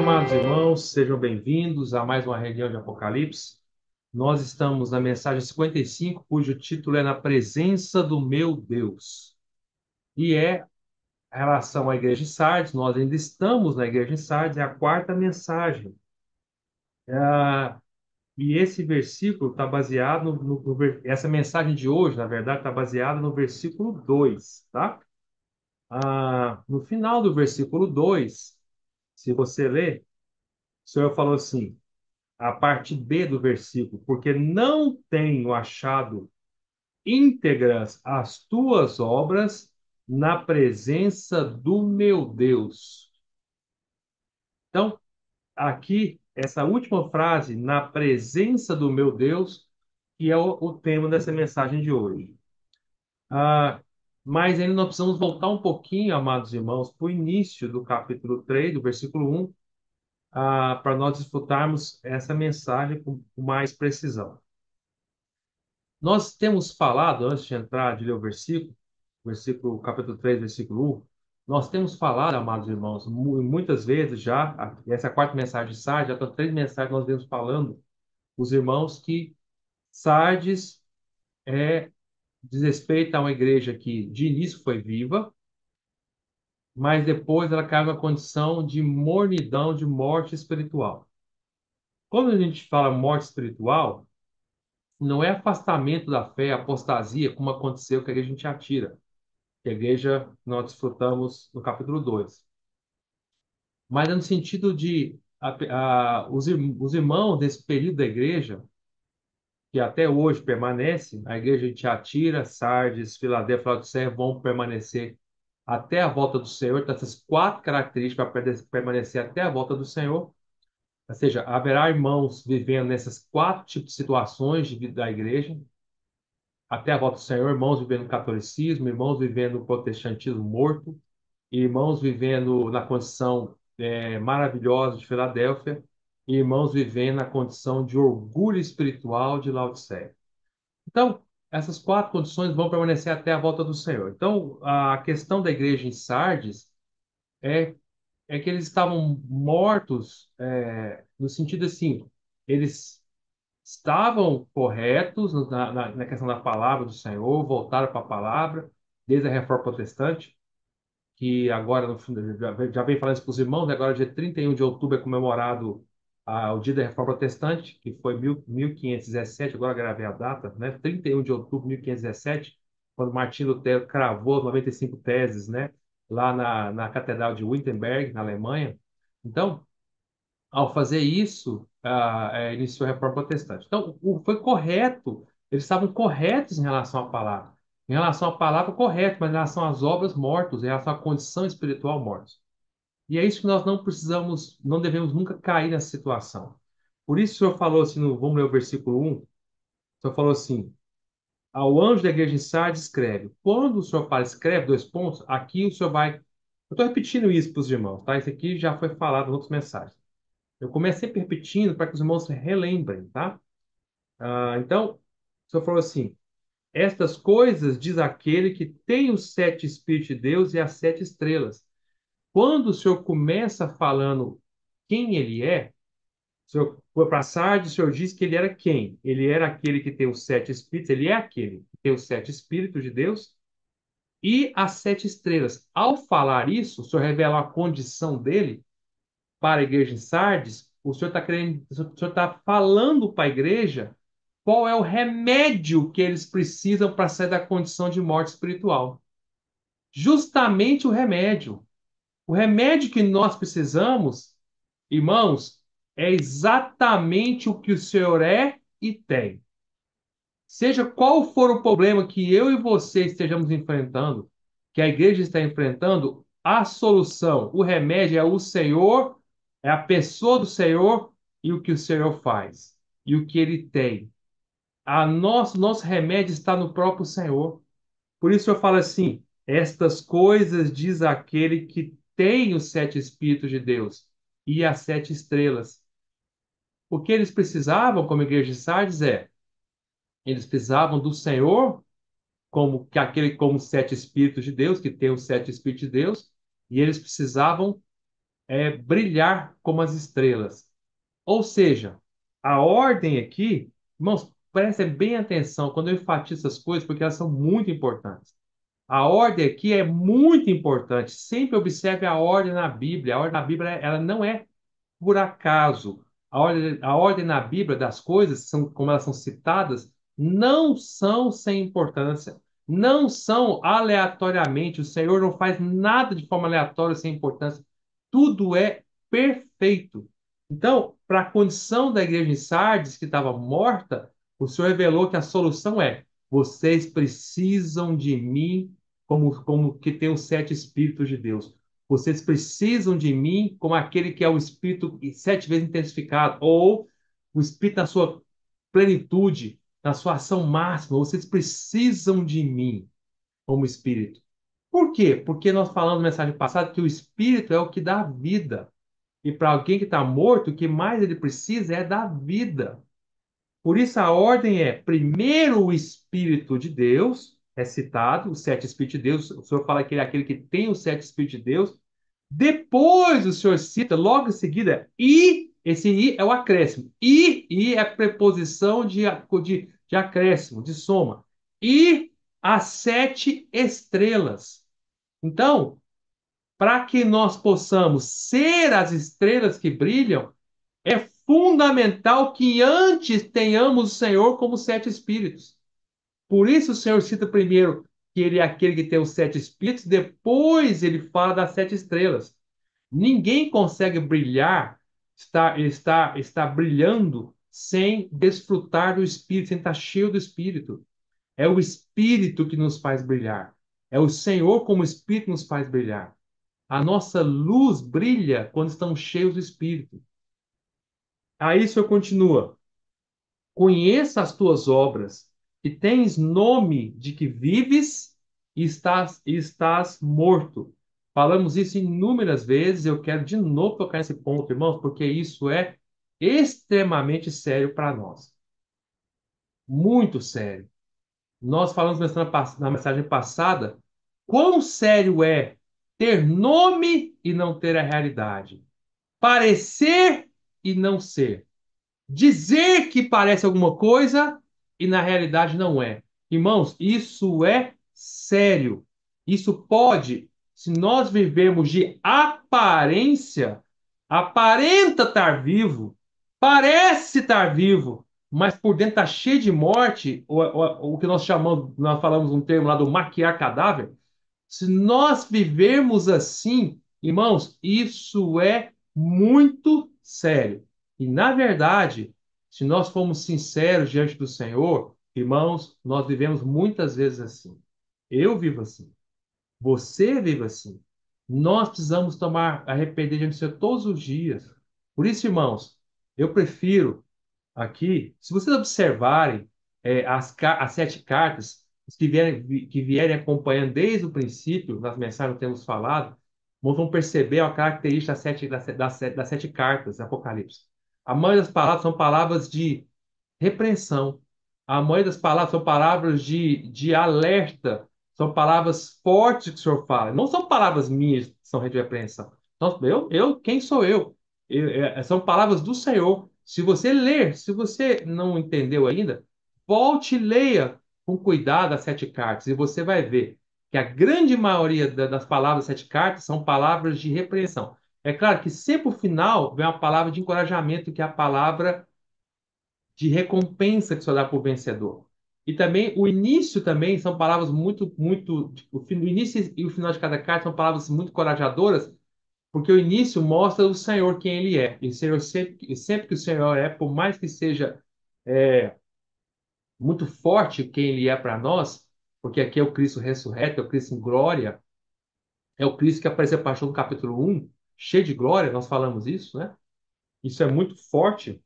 amados irmãos, sejam bem-vindos a mais uma reunião de Apocalipse. Nós estamos na mensagem 55, cujo título é Na Presença do Meu Deus. E é a relação à igreja de Sardes. Nós ainda estamos na igreja de Sardes, é a quarta mensagem. E esse versículo está baseado essa mensagem de hoje, na verdade, está baseada no versículo 2, tá? No final do versículo 2, se você ler, o Senhor falou assim: a parte B do versículo, porque não tenho achado íntegras as tuas obras na presença do meu Deus. Então, aqui, essa última frase, na presença do meu Deus, que é o tema dessa mensagem de hoje. Ah, mas ainda nós precisamos voltar um pouquinho, amados irmãos, para o início do capítulo 3, do versículo 1, para nós disputarmos essa mensagem com mais precisão. Nós temos falado, antes de entrar, de ler o versículo, capítulo 3, versículo 1, nós temos falado, amados irmãos, muitas vezes já, essa é a quarta mensagem de Sardes, já estão três mensagens que nós vemos falando, os irmãos, que Sardes diz respeito a uma igreja que de início foi viva, mas depois ela caiu na condição de mornidão, de morte espiritual. Quando a gente fala morte espiritual, não é afastamento da fé, apostasia, como aconteceu com a igreja de Tiatira, que a igreja nós desfrutamos no capítulo 2. Mas é no sentido de os irmãos desse período da igreja, que até hoje permanece, a igreja de Tiatira, Sardes, Filadélfia, Laodiceia vão permanecer até a volta do Senhor. Então, essas quatro características para permanecer até a volta do Senhor. Ou seja, haverá irmãos vivendo nessas quatro tipos de situações de vida da igreja, até a volta do Senhor, irmãos vivendo no catolicismo, irmãos vivendo no protestantismo morto, irmãos vivendo na condição maravilhosa de Filadélfia, e irmãos vivendo na condição de orgulho espiritual de Laodiceia. Então, essas quatro condições vão permanecer até a volta do Senhor. Então, a questão da igreja em Sardes é, é que eles estavam mortos, no sentido assim, eles estavam corretos na questão da palavra do Senhor, voltaram para a palavra, desde a Reforma Protestante, que agora já vem falando isso para os irmãos, né? Agora dia 31 de outubro é comemorado o dia da Reforma Protestante, que foi 1517, agora gravei a data, né? 31 de outubro de 1517, quando Martim Lutero cravou 95 teses, né? Lá na Catedral de Wittenberg, na Alemanha. Então, ao fazer isso, iniciou a Reforma Protestante. Então, foi correto, eles estavam corretos em relação à palavra. Em relação à palavra, correto, mas em relação às obras, mortos, em relação à condição espiritual, mortos. E é isso que nós não precisamos, não devemos nunca cair nessa situação. Por isso o Senhor falou assim, vamos ler o versículo 1, o Senhor falou assim: ao anjo da igreja em Sardes escreve. Quando o Senhor fala escreve, dois pontos, aqui o Senhor vai. Eu estou repetindo isso para os irmãos, tá? Isso aqui já foi falado em outras mensagens. Eu começo sempre repetindo para que os irmãos relembrem, tá? Então, o Senhor falou assim: estas coisas diz aquele que tem os sete Espíritos de Deus e as sete estrelas. Quando o Senhor começa falando quem ele é, o Senhor, para Sardes, o Senhor diz que ele era quem? Ele era aquele que tem os sete Espíritos, ele é aquele que tem os sete Espíritos de Deus e as sete estrelas. Ao falar isso, o Senhor revela a condição dele para a igreja em Sardes, o senhor está querendo, o senhor está falando para a igreja qual é o remédio que eles precisam para sair da condição de morte espiritual. Justamente o remédio. O remédio que nós precisamos, irmãos, é exatamente o que o Senhor é e tem. Seja qual for o problema que eu e você estejamos enfrentando, que a igreja está enfrentando, a solução, o remédio é o Senhor, é a pessoa do Senhor e o que o Senhor faz e o que ele tem. Nosso remédio está no próprio Senhor. Por isso eu falo assim: estas coisas diz aquele que tem os sete Espíritos de Deus e as sete estrelas. O que eles precisavam, como igreja de Sardes, eles precisavam do Senhor como sete espíritos de Deus, que tem os sete espíritos de Deus, e eles precisavam é brilhar como as estrelas. Ou seja, a ordem aqui, irmãos, prestem bem atenção quando eu enfatizo essas coisas, porque elas são muito importantes. A ordem aqui é muito importante. Sempre observe a ordem na Bíblia. A ordem na Bíblia, ela não é por acaso. A ordem na Bíblia das coisas, são, como elas são citadas, não são sem importância. Não são aleatoriamente. O Senhor não faz nada de forma aleatória, sem importância. Tudo é perfeito. Então, para a condição da igreja de Sardes, que estava morta, o Senhor revelou que a solução é: vocês precisam de mim, como que tem os sete Espíritos de Deus. Vocês precisam de mim como aquele que é o Espírito sete vezes intensificado, ou o Espírito na sua plenitude, na sua ação máxima. Vocês precisam de mim como Espírito. Por quê? Porque nós falamos na mensagem passada que o Espírito é o que dá vida. E para alguém que está morto, o que mais ele precisa é da vida. Por isso a ordem é, primeiro o Espírito de Deus, é citado, os sete Espíritos de Deus, o Senhor fala que ele é aquele que tem os sete Espíritos de Deus. Depois o Senhor cita, logo em seguida, e, esse i é o acréscimo. E é preposição de acréscimo, de soma. E as sete estrelas. Então, para que nós possamos ser as estrelas que brilham, é fundamental que antes tenhamos o Senhor como sete espíritos. Por isso o Senhor cita primeiro que ele é aquele que tem os sete espíritos, depois ele fala das sete estrelas. Ninguém consegue brilhar, estar brilhando sem desfrutar do Espírito, sem estar cheio do Espírito. É o Espírito que nos faz brilhar. É o Senhor como Espírito nos faz brilhar. A nossa luz brilha quando estamos cheios do Espírito. Aí o Senhor continua. Conheça as tuas obras, e tens nome de que vives e estás morto. Falamos isso inúmeras vezes, eu quero de novo tocar nesse ponto, irmãos, porque isso é extremamente sério para nós. Muito sério. Nós falamos na mensagem passada quão sério é ter nome e não ter a realidade, parecer e não ser. Dizer que parece alguma coisa e na realidade não é. Irmãos, isso é sério. Isso pode, se nós vivemos de aparência, aparenta estar vivo, parece estar vivo, mas por dentro está cheio de morte, o que nós chamamos, nós falamos um termo lá do maquiar cadáver. Se nós vivermos assim, irmãos, isso é muito sério. E, na verdade, se nós formos sinceros diante do Senhor, irmãos, nós vivemos muitas vezes assim. Eu vivo assim. Você vive assim. Nós precisamos tomar, arrepender diante do Senhor todos os dias. Por isso, irmãos, eu prefiro aqui, se vocês observarem as sete cartas, os que vierem acompanhando desde o princípio, nas mensagens que temos falado, vão perceber a característica das sete cartas do Apocalipse. A maioria das palavras são palavras de repreensão. A maioria das palavras são palavras de alerta, são palavras fortes que o Senhor fala. Não são palavras minhas que são de repreensão. Então, quem sou eu? São palavras do Senhor. Se você ler, se você não entendeu ainda, volte e leia com cuidado as sete cartas e você vai ver que a grande maioria das palavras das sete cartas são palavras de repreensão. É claro que sempre no final vem uma palavra de encorajamento, que é a palavra de recompensa que só dá para o vencedor. E também o início também são palavras muito, muito. O início e o final de cada carta são palavras muito corajadoras, porque o início mostra o Senhor quem Ele é. E o Senhor sempre que o Senhor é, por mais que seja é, muito forte quem Ele é para nós, porque aqui é o Cristo ressurreto, é o Cristo em glória, é o Cristo que apareceu a partir do capítulo 1, cheio de glória, nós falamos isso, né? Isso é muito forte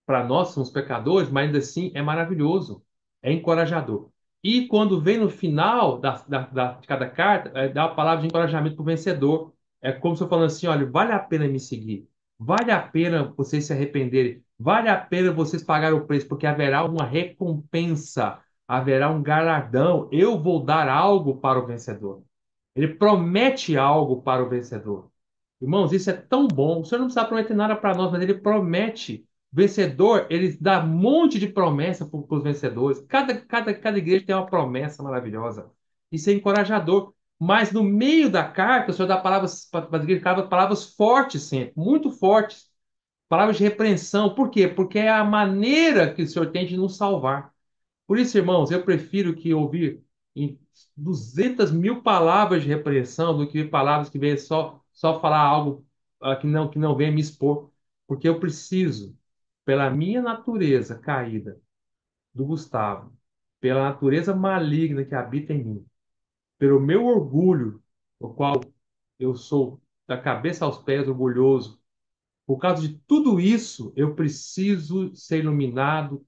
para nós, somos pecadores, mas ainda assim é maravilhoso, é encorajador. E quando vem no final de cada carta, dá a palavra de encorajamento para o vencedor. É como se eu falando assim: olha, vale a pena me seguir, vale a pena vocês se arrependerem, vale a pena vocês pagarem o preço, porque haverá uma recompensa, haverá um galardão. Eu vou dar algo para o vencedor. Ele promete algo para o vencedor. Irmãos, isso é tão bom. O Senhor não precisa prometer nada para nós, mas Ele promete. Vencedor, Ele dá um monte de promessa para os vencedores. Cada igreja tem uma promessa maravilhosa. Isso é encorajador. Mas no meio da carta, o Senhor dá palavras para as igrejas, palavras fortes sempre, muito fortes. Palavras de repreensão. Por quê? Porque é a maneira que o Senhor tem de nos salvar. Por isso, irmãos, eu prefiro que ouvir em 200 mil palavras de repreensão do que palavras que venham só falar algo que não venha me expor. Porque eu preciso, pela minha natureza caída do Gustavo, pela natureza maligna que habita em mim, pelo meu orgulho, o qual eu sou da cabeça aos pés orgulhoso, por causa de tudo isso, eu preciso ser iluminado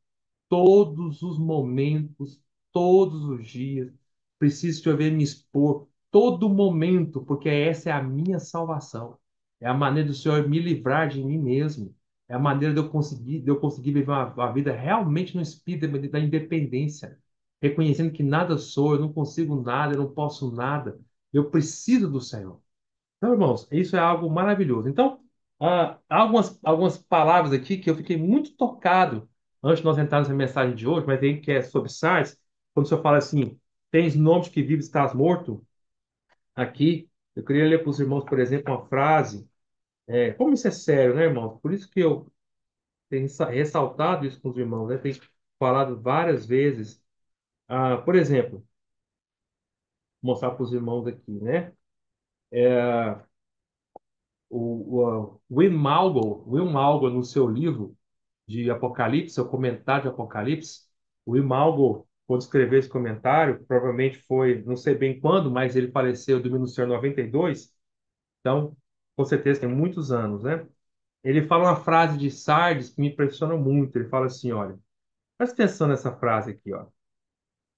todos os momentos, todos os dias. Preciso te ver me expor todo momento, porque essa é a minha salvação. É a maneira do Senhor me livrar de mim mesmo. É a maneira de eu conseguir viver uma vida realmente no espírito da independência, reconhecendo que nada sou, eu não consigo nada, eu não posso nada. Eu preciso do Senhor. Então, irmãos, isso é algo maravilhoso. Então, há algumas palavras aqui que eu fiquei muito tocado antes de nós entrarmos na mensagem de hoje, mas aí que é sobre SARS, quando o senhor fala assim, tens nomes que vive, estás morto, aqui, eu queria ler para os irmãos, por exemplo, uma frase, como isso é sério, né, irmãos? Por isso que eu tenho ressaltado isso com os irmãos, né? Tenho falado várias vezes. Por exemplo, vou mostrar para os irmãos aqui, né? O Will Malgo, no seu livro de Apocalipse, seu comentário de Apocalipse, o Will Malgo, quando escreveu esse comentário, provavelmente foi, não sei bem quando, mas ele faleceu do no Senhor 92, então, com certeza tem muitos anos, né? Ele fala uma frase de Sardes que me impressiona muito. Ele fala assim, olha, presta atenção nessa frase aqui, ó.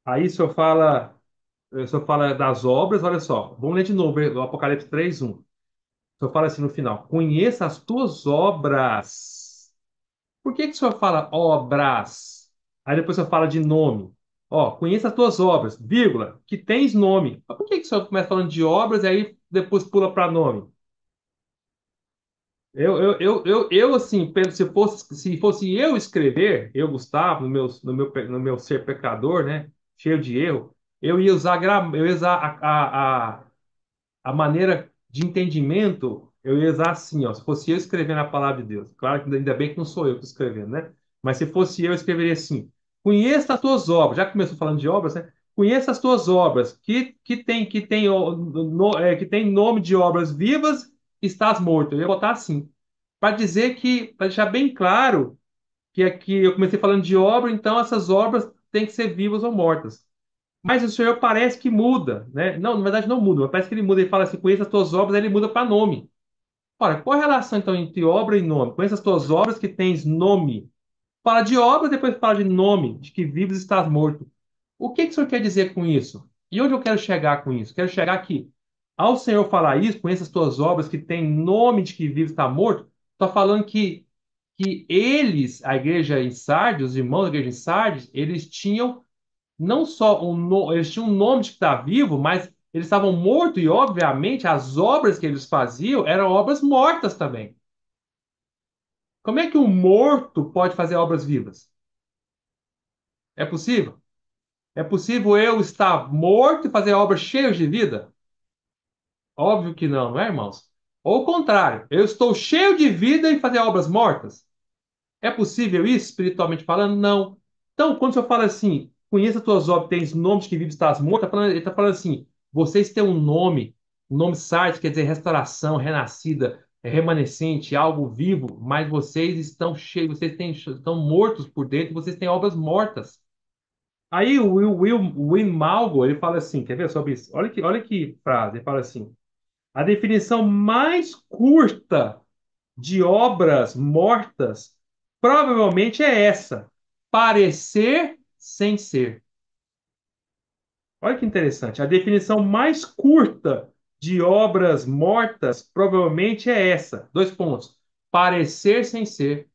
Aí o senhor fala das obras, olha só, vamos ler de novo o Apocalipse 3:1. O senhor fala assim no final: conheça as tuas obras. Por que o senhor fala obras? Aí depois o senhor fala de nome. Ó, conheça as tuas obras, vírgula, que tens nome. Mas por que o senhor começa falando de obras e aí depois pula para nome? Assim, se fosse eu escrever, eu, Gustavo, no meu ser pecador, né, cheio de erro, eu ia usar a maneira de entendimento, eu ia usar assim, ó, se fosse eu escrevendo a palavra de Deus. Claro que ainda bem que não sou eu que estou escrevendo, né? Mas se fosse eu escreveria assim: conheça as tuas obras. Já que começou falando de obras, né? Conheça as tuas obras, que tem nome de obras vivas, estás morto. Eu ia botar assim, para dizer que, para deixar bem claro que aqui eu comecei falando de obra, então essas obras têm que ser vivas ou mortas. Mas o Senhor parece que muda, né? Não, na verdade não muda, mas parece que ele muda. Ele fala assim: conheça as tuas obras, aí ele muda para nome. Ora, qual a relação então entre obra e nome? Conheça as tuas obras que tens nome. Fala de obra, depois fala de nome, de que vives estás morto. O que o Senhor quer dizer com isso? E onde eu quero chegar com isso? Quero chegar aqui. Ao Senhor falar isso, conheça as tuas obras que têm nome de que vives está morto, está falando que eles, a igreja em Sardes, os irmãos da igreja em Sardes, eles tinham não só eles tinham um nome de que está vivo, mas eles estavam mortos e, obviamente, as obras que eles faziam eram obras mortas também. Como é que um morto pode fazer obras vivas? É possível? É possível eu estar morto e fazer obras cheias de vida? Óbvio que não, não é, irmãos? Ou o contrário, eu estou cheio de vida e fazer obras mortas? É possível isso, espiritualmente falando? Não. Então, quando o senhor fala assim, conheça as tuas obras, tens nomes que vives, estás morto, ele está falando assim, vocês têm um nome sardes, quer dizer restauração, renascida, remanescente, algo vivo, mas vocês estão cheios, estão mortos por dentro, vocês têm obras mortas. Aí o Will Malgo, ele fala assim, quer ver sobre isso? Olha que frase, ele fala assim, a definição mais curta de obras mortas provavelmente é essa: parecer sem ser. Olha que interessante. A definição mais curta de obras mortas provavelmente é essa. Dois pontos. Parecer sem ser.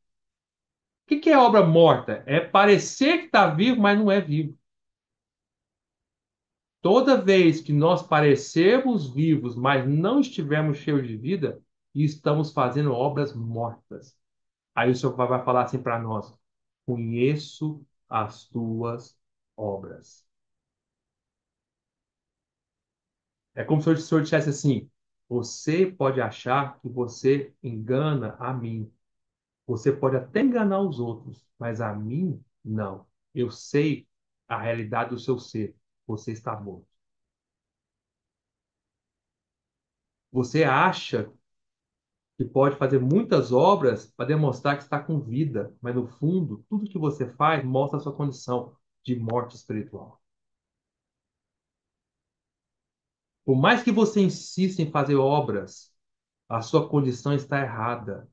O que é obra morta? É parecer que está vivo, mas não é vivo. Toda vez que nós parecermos vivos, mas não estivermos cheios de vida, e estamos fazendo obras mortas. Aí o Senhor vai falar assim para nós: conheço as tuas obras. É como se o Senhor dissesse assim: você pode achar que você engana a mim. Você pode até enganar os outros, mas a mim, não. Eu sei a realidade do seu ser. Você está morto. Você acha que pode fazer muitas obras para demonstrar que está com vida, mas no fundo, tudo que você faz mostra a sua condição de morte espiritual. Por mais que você insista em fazer obras, a sua condição está errada.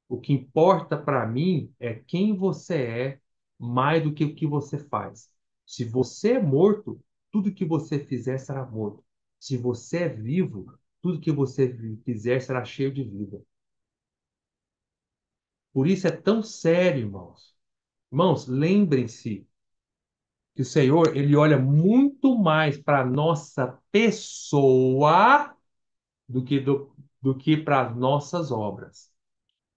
O que importa para mim é quem você é, mais do que o que você faz. Se você é morto, tudo que você fizer será morto. Se você é vivo, tudo que você fizer será cheio de vida. Por isso é tão sério, irmãos. Irmãos, lembrem-se que o Senhor, ele olha muito mais para a nossa pessoa do que para as nossas obras.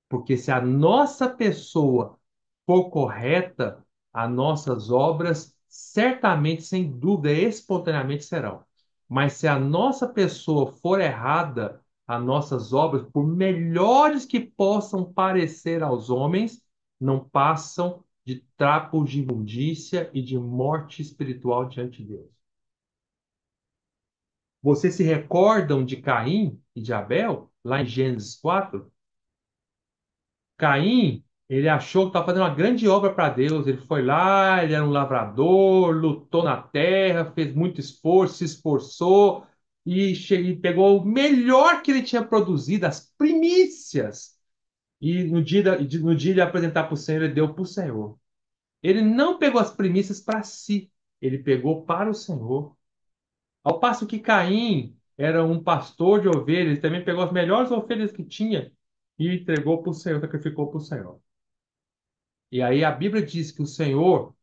Porque se a nossa pessoa for correta, as nossas obras certamente, sem dúvida, espontaneamente serão. Mas se a nossa pessoa for errada, as nossas obras, por melhores que possam parecer aos homens, não passam de trapos de imundícia e de morte espiritual diante de Deus. Vocês se recordam de Caim e de Abel, lá em Gênesis 4? Caim, ele achou que estava fazendo uma grande obra para Deus. Ele foi lá, ele era um lavrador, lutou na terra, fez muito esforço, se esforçou e pegou o melhor que ele tinha produzido, as primícias. E no dia de apresentar para o Senhor, ele deu para o Senhor. Ele não pegou as primícias para si, ele pegou para o Senhor. Ao passo que Caim era um pastor de ovelhas, ele também pegou as melhores ovelhas que tinha e entregou para o Senhor, sacrificou para o Senhor. E aí a Bíblia diz que o Senhor,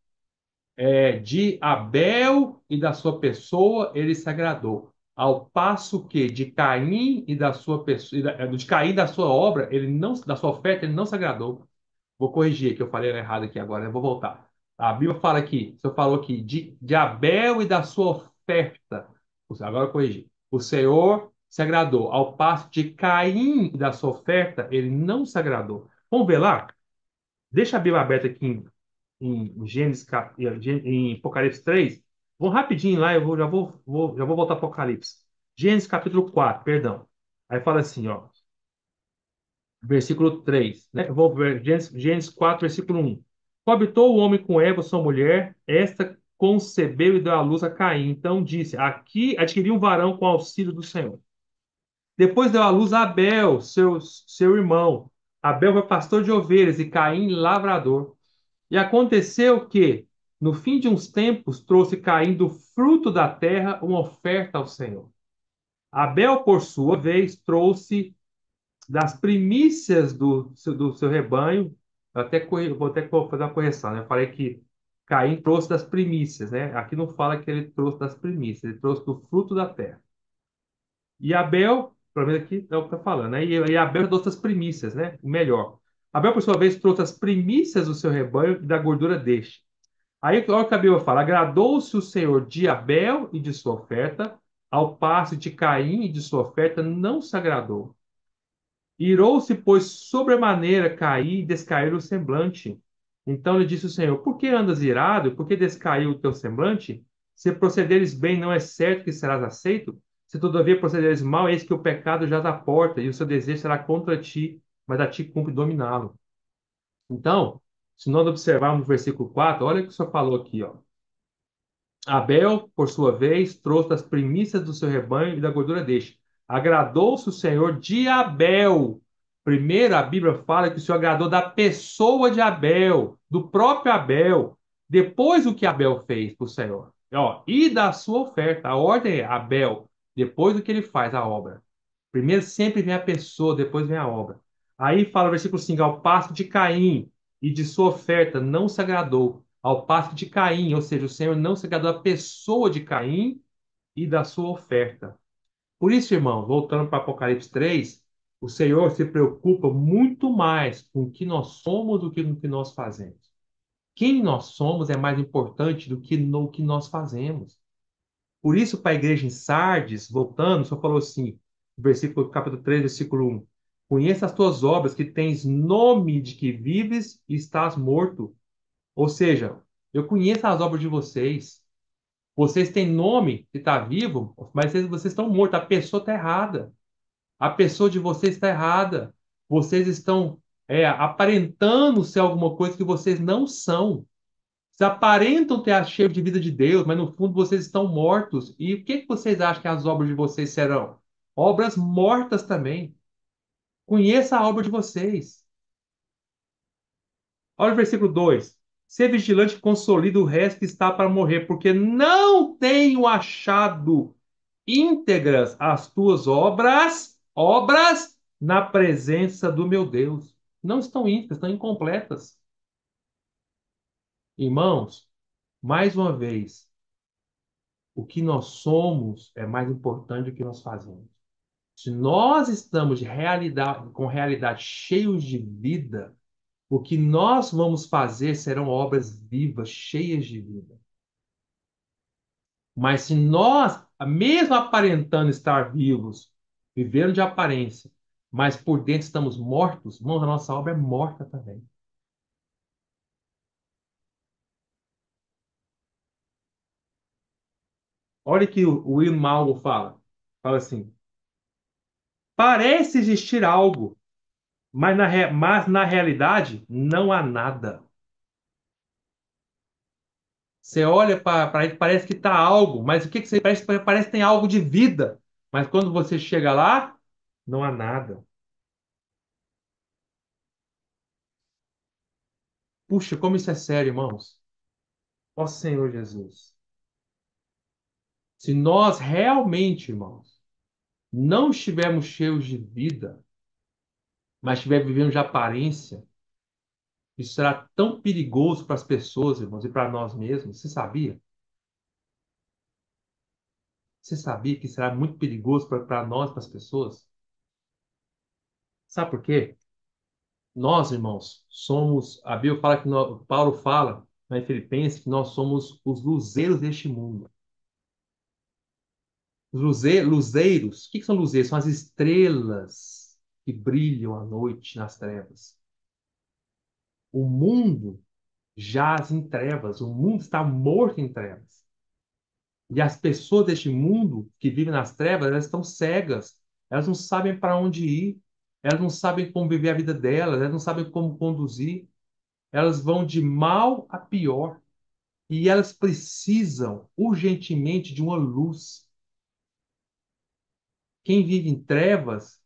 de Abel e da sua pessoa, ele se agradou. Ao passo que de Caim e da sua pessoa, de Caim e da sua obra, ele não, da sua oferta, ele não se agradou. Vou corrigir, que eu falei errado aqui agora, eu vou voltar. A Bíblia fala aqui, o Senhor falou aqui, de Abel e da sua oferta. Agora eu corrigi. O Senhor se agradou. Ao passo de Caim e da sua oferta, ele não se agradou. Vamos ver lá? Deixa a Bíblia aberta aqui em Gênesis, em Apocalipse 3. Vou rapidinho lá, já vou voltar para Apocalipse. Gênesis capítulo 4, perdão. Aí fala assim, ó, versículo 3, né? Eu vou ver Gênesis 4, versículo 1. Coabitou o homem com Eva, sua mulher, esta concebeu e deu à luz a Caim. Então disse: aqui adquiri um varão com auxílio do Senhor. Depois deu à luz a Abel, seu irmão. Abel foi pastor de ovelhas e Caim lavrador. E aconteceu que, no fim de uns tempos, trouxe Caim do fruto da terra uma oferta ao Senhor. Abel, por sua vez, trouxe das primícias do seu rebanho. Vou até fazer uma correção, né? Eu falei que Caim trouxe das primícias, né? Aqui não fala que ele trouxe das primícias, ele trouxe do fruto da terra. E Abel, pelo menos aqui é o que está falando, né? E Abel trouxe as primícias, né? O melhor. Abel, por sua vez, trouxe as primícias do seu rebanho e da gordura deste. Aí, olha o que a Bíblia fala: agradou-se o Senhor de Abel e de sua oferta, ao passo de Caim e de sua oferta não se agradou. Irou-se, pois, sobremaneira Caim e descaiu o semblante. Então lhe disse o Senhor: por que andas irado? Por que descaiu o teu semblante? Se procederes bem, não é certo que serás aceito? Se todavia procederes mal, eis que o pecado jaz à porta, e o seu desejo será contra ti, mas a ti cumpre dominá-lo. Então, se nós observarmos o versículo 4, olha o que o Senhor falou aqui, ó. Abel, por sua vez, trouxe as primícias do seu rebanho e da gordura deste. Agradou-se o Senhor de Abel. Primeiro, a Bíblia fala que o Senhor agradou da pessoa de Abel, do próprio Abel. Depois, o que Abel fez para o Senhor. Ó, e da sua oferta. A ordem é Abel, depois do que ele faz a obra. Primeiro sempre vem a pessoa, depois vem a obra. Aí fala o versículo 5, ao passo de Caim e de sua oferta não se agradou. Ao passo de Caim, ou seja, o Senhor não se agradou da pessoa de Caim e da sua oferta. Por isso, irmão, voltando para Apocalipse 3, O Senhor se preocupa muito mais com o que nós somos do que com o que nós fazemos. Quem nós somos é mais importante do que no que nós fazemos. Por isso, para a igreja em Sardes, voltando, só falou assim, versículo, capítulo 3, versículo 1. Conheça as tuas obras, que tens nome de que vives e estás morto. Ou seja, eu conheço as obras de vocês. Vocês têm nome que está vivo, mas vocês estão mortos. A pessoa está errada. A pessoa de vocês está errada. Vocês estão aparentando ser alguma coisa que vocês não são. Vocês aparentam ter a cheiro de vida de Deus, mas no fundo vocês estão mortos. E o que que vocês acham que as obras de vocês serão? Obras mortas também. Conheça a obra de vocês. Olha o versículo 2. Ser vigilante e consolida o resto que está para morrer, porque não tenho achado íntegras as tuas obras na presença do meu Deus. Não estão íntegras, estão incompletas. Irmãos, mais uma vez, o que nós somos é mais importante do que nós fazemos. Se nós estamos de realidade, com realidade cheios de vida, o que nós vamos fazer serão obras vivas, cheias de vida. Mas se nós, mesmo aparentando estar vivos, vivendo de aparência, mas por dentro estamos mortos, irmãos, a nossa obra é morta também. Olha que o Will Malvo fala. Fala assim: parece existir algo, mas na realidade não há nada. Você olha para ele, parece que está algo, mas o que que você parece? Parece que tem algo de vida. Mas quando você chega lá, não há nada. Puxa, como isso é sério, irmãos. Ó Senhor Jesus. Se nós realmente, irmãos, não estivermos cheios de vida, mas estivermos vivendo de aparência, isso será tão perigoso para as pessoas, irmãos, e para nós mesmos. Você sabia? Você sabia que será muito perigoso para nós, para as pessoas? Sabe por quê? Nós, irmãos, somos. A Bíblia fala que Paulo fala, em Filipenses, que nós somos os luzeiros deste mundo. Os luzeiros, o que que são luzeiros? São as estrelas que brilham à noite nas trevas. O mundo jaz em trevas, o mundo está morto em trevas. E as pessoas deste mundo que vivem nas trevas, elas estão cegas, elas não sabem para onde ir, elas não sabem como viver a vida delas, elas não sabem como conduzir, elas vão de mal a pior. E elas precisam urgentemente de uma luz. Quem vive em trevas,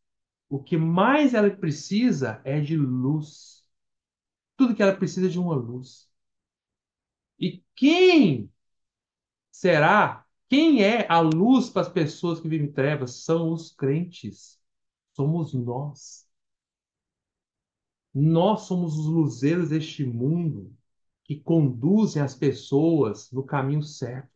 o que mais ela precisa é de luz. Tudo que ela precisa é de uma luz. E quem é a luz para as pessoas que vivem em trevas? São os crentes. Somos nós. Nós somos os luzeiros deste mundo que conduzem as pessoas no caminho certo.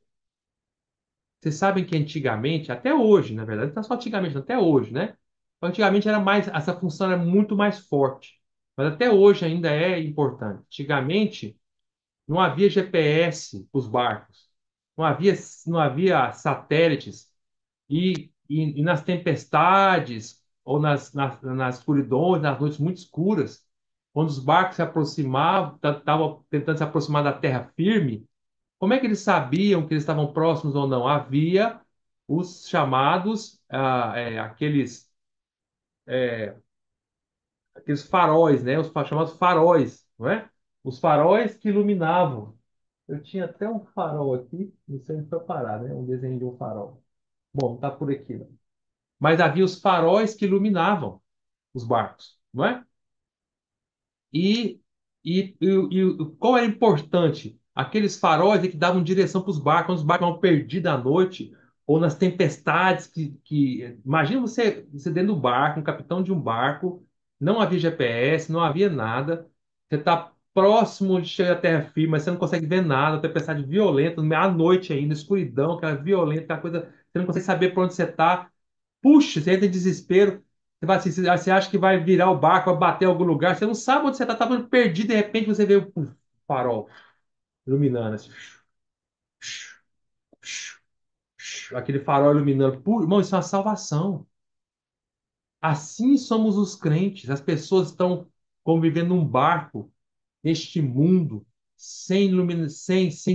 Vocês sabem que antigamente, até hoje, na verdade, não é só antigamente, não, até hoje, né? Antigamente era mais, essa função era muito mais forte, mas até hoje ainda é importante. Antigamente não havia GPS para os barcos, não havia, não havia satélites e nas tempestades ou nas escuridões, nas noites muito escuras, quando os barcos se aproximavam, estavam tentando se aproximar da terra firme, como é que eles sabiam que eles estavam próximos ou não? Havia os chamados, aqueles faróis, né? Os chamados faróis, não é? Os faróis que iluminavam. Eu tinha até um farol aqui, não sei onde foi parar, né? Um desenho de um farol. Bom, tá por aqui, né? Mas havia os faróis que iluminavam os barcos, não é? E, qual era importante? Aqueles faróis que davam direção para os barcos, quando os barcos estavam perdidos à noite, ou nas tempestades imagina você dentro do barco, um capitão de um barco, não havia GPS, não havia nada, você está próximo de chegar à terra firme, mas você não consegue ver nada, tempestade violenta, à noite ainda, escuridão, aquela violenta, aquela coisa, você não consegue saber por onde você está, puxa, você entra em desespero. você acha que vai virar o barco, vai bater em algum lugar, você não sabe onde você está, tá perdido, de repente você vê o farol iluminando, assim, aquele farol iluminando. Pô, irmão, isso é uma salvação. Assim somos os crentes. As pessoas estão convivendo num barco neste mundo, sem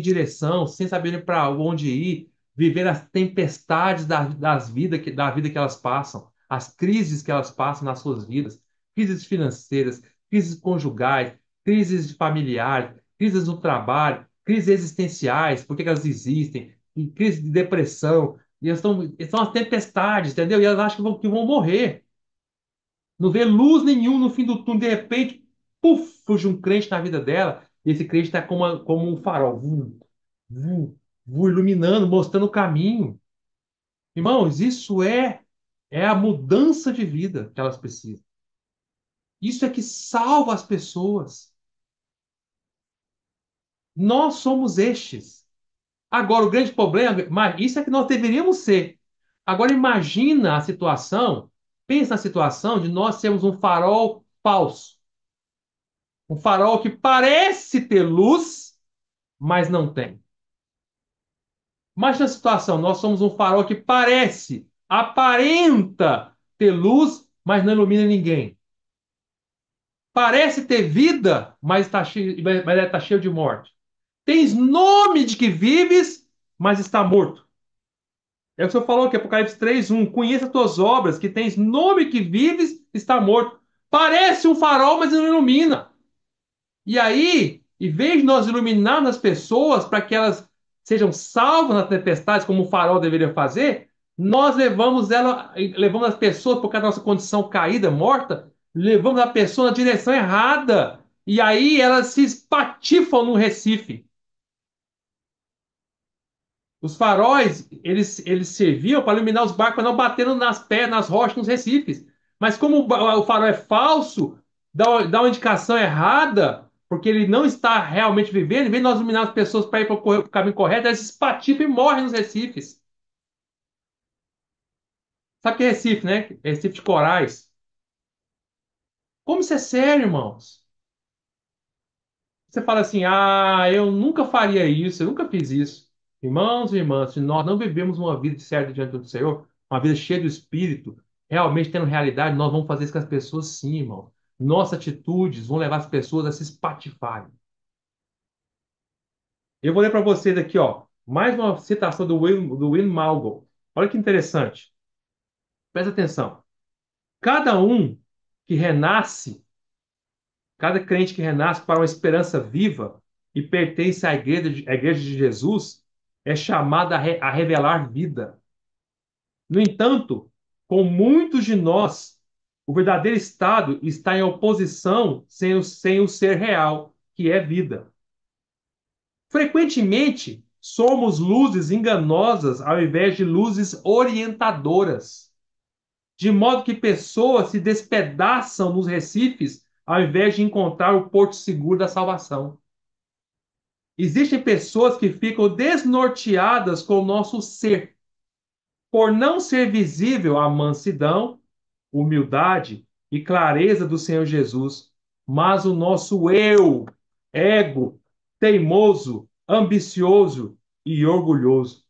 direção, sem saberem para onde ir, viver as tempestades da vida que elas passam, as crises que elas passam nas suas vidas, crises financeiras, crises conjugais, crises familiares, crises no trabalho, crises existenciais, por que que elas existem, e crise de depressão, e são as tempestades, entendeu? E elas acham que vão morrer. Não vê luz nenhum no fim do túnel, de repente, puf, surge um crente na vida dela, e esse crente está como um farol, vu, iluminando, mostrando o caminho. Irmãos, isso é a mudança de vida que elas precisam. Isso é que salva as pessoas. Nós somos estes. Agora, o grande problema, mas isso é que nós deveríamos ser. Agora, imagina a situação, pensa na situação de nós sermos um farol falso. Um farol que parece ter luz, mas não tem. Imagina a situação: nós somos um farol que aparenta ter luz, mas não ilumina ninguém. Parece ter vida, mas está cheio de morte. Tens nome de que vives, mas está morto. É o que o Senhor falou aqui, Apocalipse 3:1. Conheça as tuas obras, que tens nome que vives, está morto. Parece um farol, mas não ilumina. E aí, em vez de nós iluminarmos as pessoas para que elas sejam salvas nas tempestades, como o farol deveria fazer, nós levamos as pessoas, por causa da nossa condição caída, morta, levamos a pessoa na direção errada. E aí elas se espatifam no Recife. Os faróis, eles serviam para iluminar os barcos, para não bater nas pedras, nas rochas, nos recifes. Mas como o farol é falso, dá uma indicação errada, porque ele não está realmente vivendo, em vez de nós iluminar as pessoas para ir para o caminho correto, elas se espatifam e morrem nos recifes. Sabe o que é Recife, né? É Recife de corais. Como isso é sério, irmãos? Você fala assim: ah, eu nunca faria isso, eu nunca fiz isso. Irmãos e irmãs, se nós não vivemos uma vida certa diante do Senhor, uma vida cheia do Espírito, realmente tendo realidade, nós vamos fazer isso com as pessoas sim, irmão. Nossas atitudes vão levar as pessoas a se espatifarem. Eu vou ler para vocês aqui, ó, mais uma citação do Will Malgo. Olha que interessante. Presta atenção. Cada um que renasce Cada crente que renasce para uma esperança viva e pertence à igreja de Jesus é chamado a revelar vida. No entanto, com muitos de nós, o verdadeiro estado está em oposição sem o ser real, que é vida. Frequentemente, somos luzes enganosas ao invés de luzes orientadoras, de modo que pessoas se despedaçam nos recifes ao invés de encontrar o porto seguro da salvação. Existem pessoas que ficam desnorteadas com o nosso ser, por não ser visível a mansidão, humildade e clareza do Senhor Jesus, mas o nosso eu, ego, teimoso, ambicioso e orgulhoso.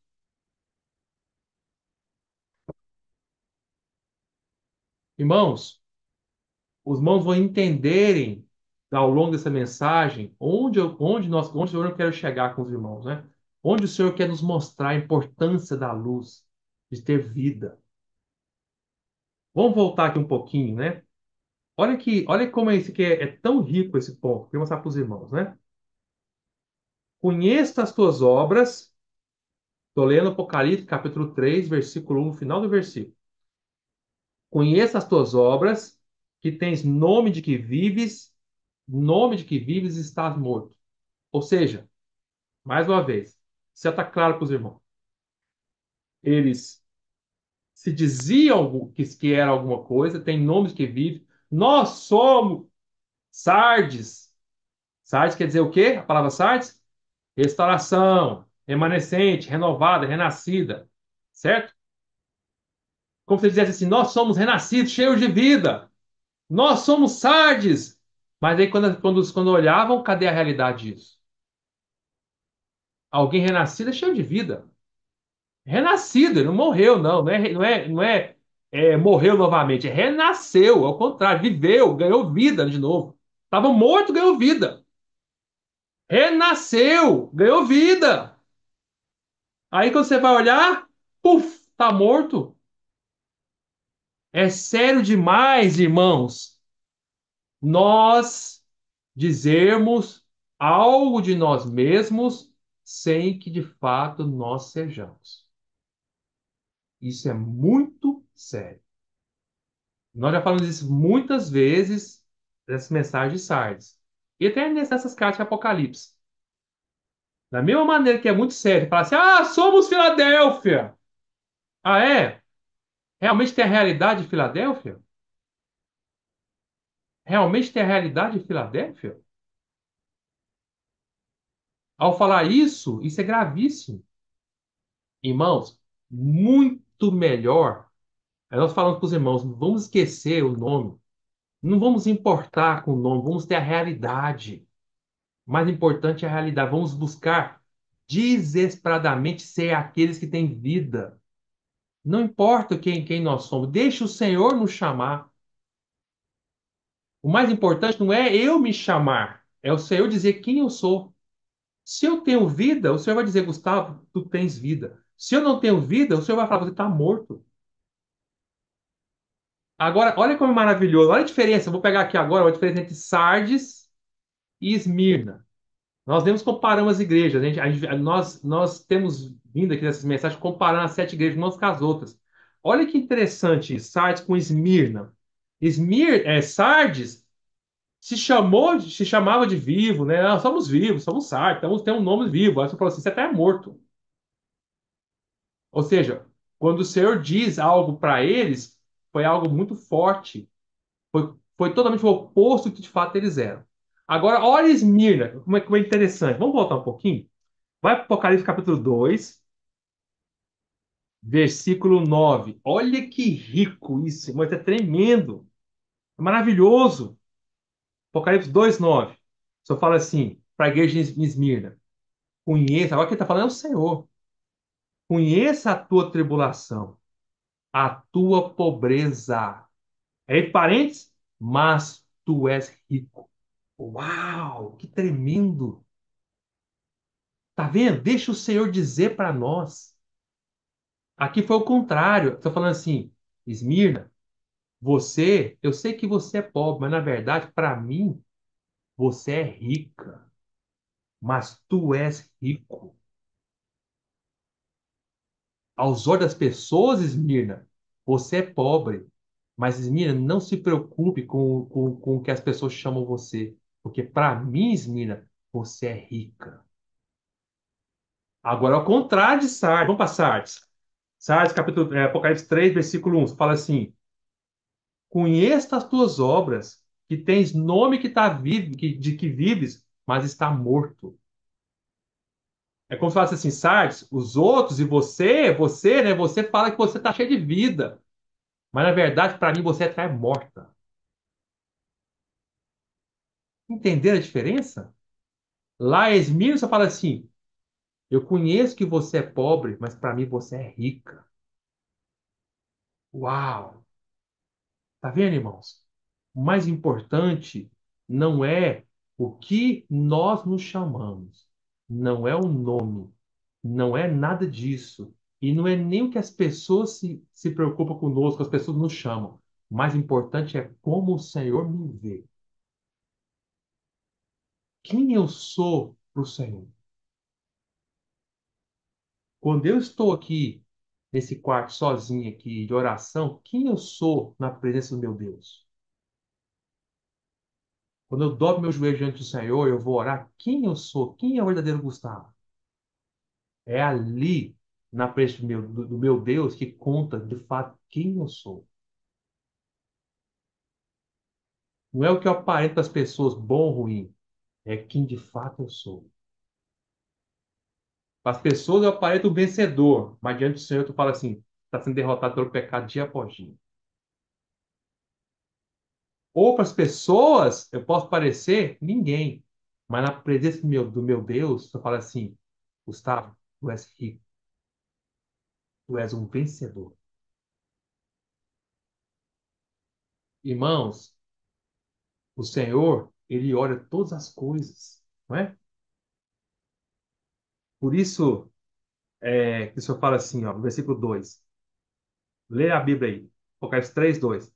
Irmãos, os irmãos vão entenderem ao longo dessa mensagem onde eu quero chegar com os irmãos, né? Onde o Senhor quer nos mostrar a importância da luz, de ter vida. Vamos voltar aqui um pouquinho, né? Olha como esse aqui é tão rico esse ponto. Vou mostrar para os irmãos, né? Conheça as tuas obras. Estou lendo Apocalipse, capítulo 3, versículo 1, final do versículo. Conheça as tuas obras, que tens nome de que vives e estás morto. Ou seja, mais uma vez, já está claro para os irmãos. Eles se diziam que era alguma coisa, tem nomes que vivem. Nós somos Sardes. Sardes quer dizer o quê? A palavra Sardes? Restauração, remanescente, renovada, renascida. Certo? Como se ele dissesse assim: nós somos renascidos, cheios de vida. Nós somos Sardes. Mas aí, quando olhavam, cadê a realidade disso? Alguém renascido é cheio de vida. Renascido, ele não morreu, não. Não é, morreu novamente. Renasceu, ao contrário, viveu, ganhou vida de novo. Estava morto, ganhou vida. Renasceu, ganhou vida. Aí quando você vai olhar, puf, tá morto. É sério demais, irmãos, nós dizermos algo de nós mesmos sem que de fato nós sejamos. Isso é muito sério. Nós já falamos isso muitas vezes nessas mensagens de Sardes. E até nessas cartas de Apocalipse. Da mesma maneira que é muito sério, falar assim: ah, somos Filadélfia. Ah, é? Realmente tem a realidade de Filadélfia? Realmente tem a realidade de Filadélfia? Ao falar isso, isso é gravíssimo. Irmãos, muito melhor. Aí nós falamos para os irmãos: não vamos esquecer o nome. Não vamos importar com o nome, vamos ter a realidade. O mais importante é a realidade. Vamos buscar desesperadamente ser aqueles que têm vida. Não importa quem nós somos, deixe o Senhor nos chamar. O mais importante não é eu me chamar, é o Senhor dizer quem eu sou. Se eu tenho vida, o Senhor vai dizer: Gustavo, tu tens vida. Se eu não tenho vida, o Senhor vai falar: você está morto. Agora, olha como é maravilhoso. Olha a diferença. Eu vou pegar aqui agora a diferença entre Sardes e Esmirna. Nós temos comparando as igrejas. Nós temos vindo aqui nessas mensagens comparando as sete igrejas umas com as outras. Olha que interessante, Sardes com Esmirna. Sardes se chamava de vivo, né? Nós somos vivos, somos Sardes, temos um nome vivo. Aí você falou assim: você até é morto. Ou seja, quando o Senhor diz algo para eles, foi algo muito forte. Foi totalmente o oposto do que de fato eles eram. Agora, olha Esmirna, como é interessante. Vamos voltar um pouquinho? Vai para Apocalipse capítulo 2, versículo 9. Olha que rico isso, mas é tremendo, é maravilhoso. Apocalipse 2, 9. Só fala assim, para a igreja de Esmirna: conheça, agora quem está falando é o Senhor. Conheça a tua tribulação, a tua pobreza. É entre parênteses, mas tu és rico. Uau, que tremendo! Tá vendo? Deixa o Senhor dizer para nós. Aqui foi o contrário. Estou falando assim: Esmirna, eu sei que você é pobre, mas na verdade, para mim, você é rica. Mas tu és rico. Aos olhos das pessoas, Esmirna, você é pobre. Mas, Esmirna, não se preocupe com o que as pessoas chamam você. Porque para mim, Esmirna, você é rica. Agora, ao contrário de Sardes, vamos para Sardes. Sardes, Apocalipse 3, versículo 1, fala assim: conheça as tuas obras, que tens nome que está vivo, de que vives, mas está morto. É como se falasse assim: Sardes, os outros e você, né? Você fala que você está cheio de vida, mas na verdade, para mim, você está morta. Entenderam a diferença? Lá, Esmirna só fala assim: eu conheço que você é pobre, mas para mim você é rica. Uau! Tá vendo, irmãos? O mais importante não é o que nós nos chamamos, não é o nome, não é nada disso. E não é nem o que as pessoas se preocupam conosco, as pessoas nos chamam. O mais importante é como o Senhor me vê. Quem eu sou para o Senhor? Quando eu estou aqui nesse quarto sozinho aqui de oração, quem eu sou na presença do meu Deus? Quando eu dobro meu joelho diante do Senhor, eu vou orar. Quem eu sou? Quem é o verdadeiro Gustavo? É ali, na presença do meu Deus, que conta de fato quem eu sou. Não é o que eu aparento para as pessoas, bom ou ruim. É quem de fato eu sou. Para as pessoas eu aparento um vencedor, mas diante do Senhor tu fala assim: está sendo derrotado pelo pecado dia após dia. Ou para as pessoas, eu posso parecer ninguém. Mas na presença do meu Deus, eu falo assim, Gustavo, tu és rico, tu és um vencedor. Irmãos, o Senhor, ele olha todas as coisas, não é? Por isso, que o Senhor fala assim, ó, no versículo 2. Lê a Bíblia aí. Apocalipse 3:2.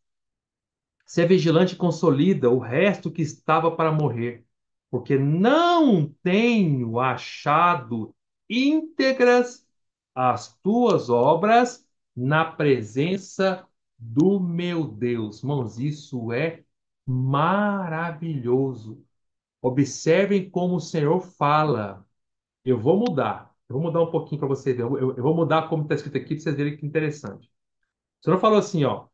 Ser vigilante consolida o resto que estava para morrer, porque não tenho achado íntegras as tuas obras na presença do meu Deus. Irmãos, isso é maravilhoso. Observem como o Senhor fala. Eu vou mudar. Eu vou mudar um pouquinho para você ver. Eu vou mudar como está escrito aqui para vocês verem que interessante. O Senhor falou assim, ó.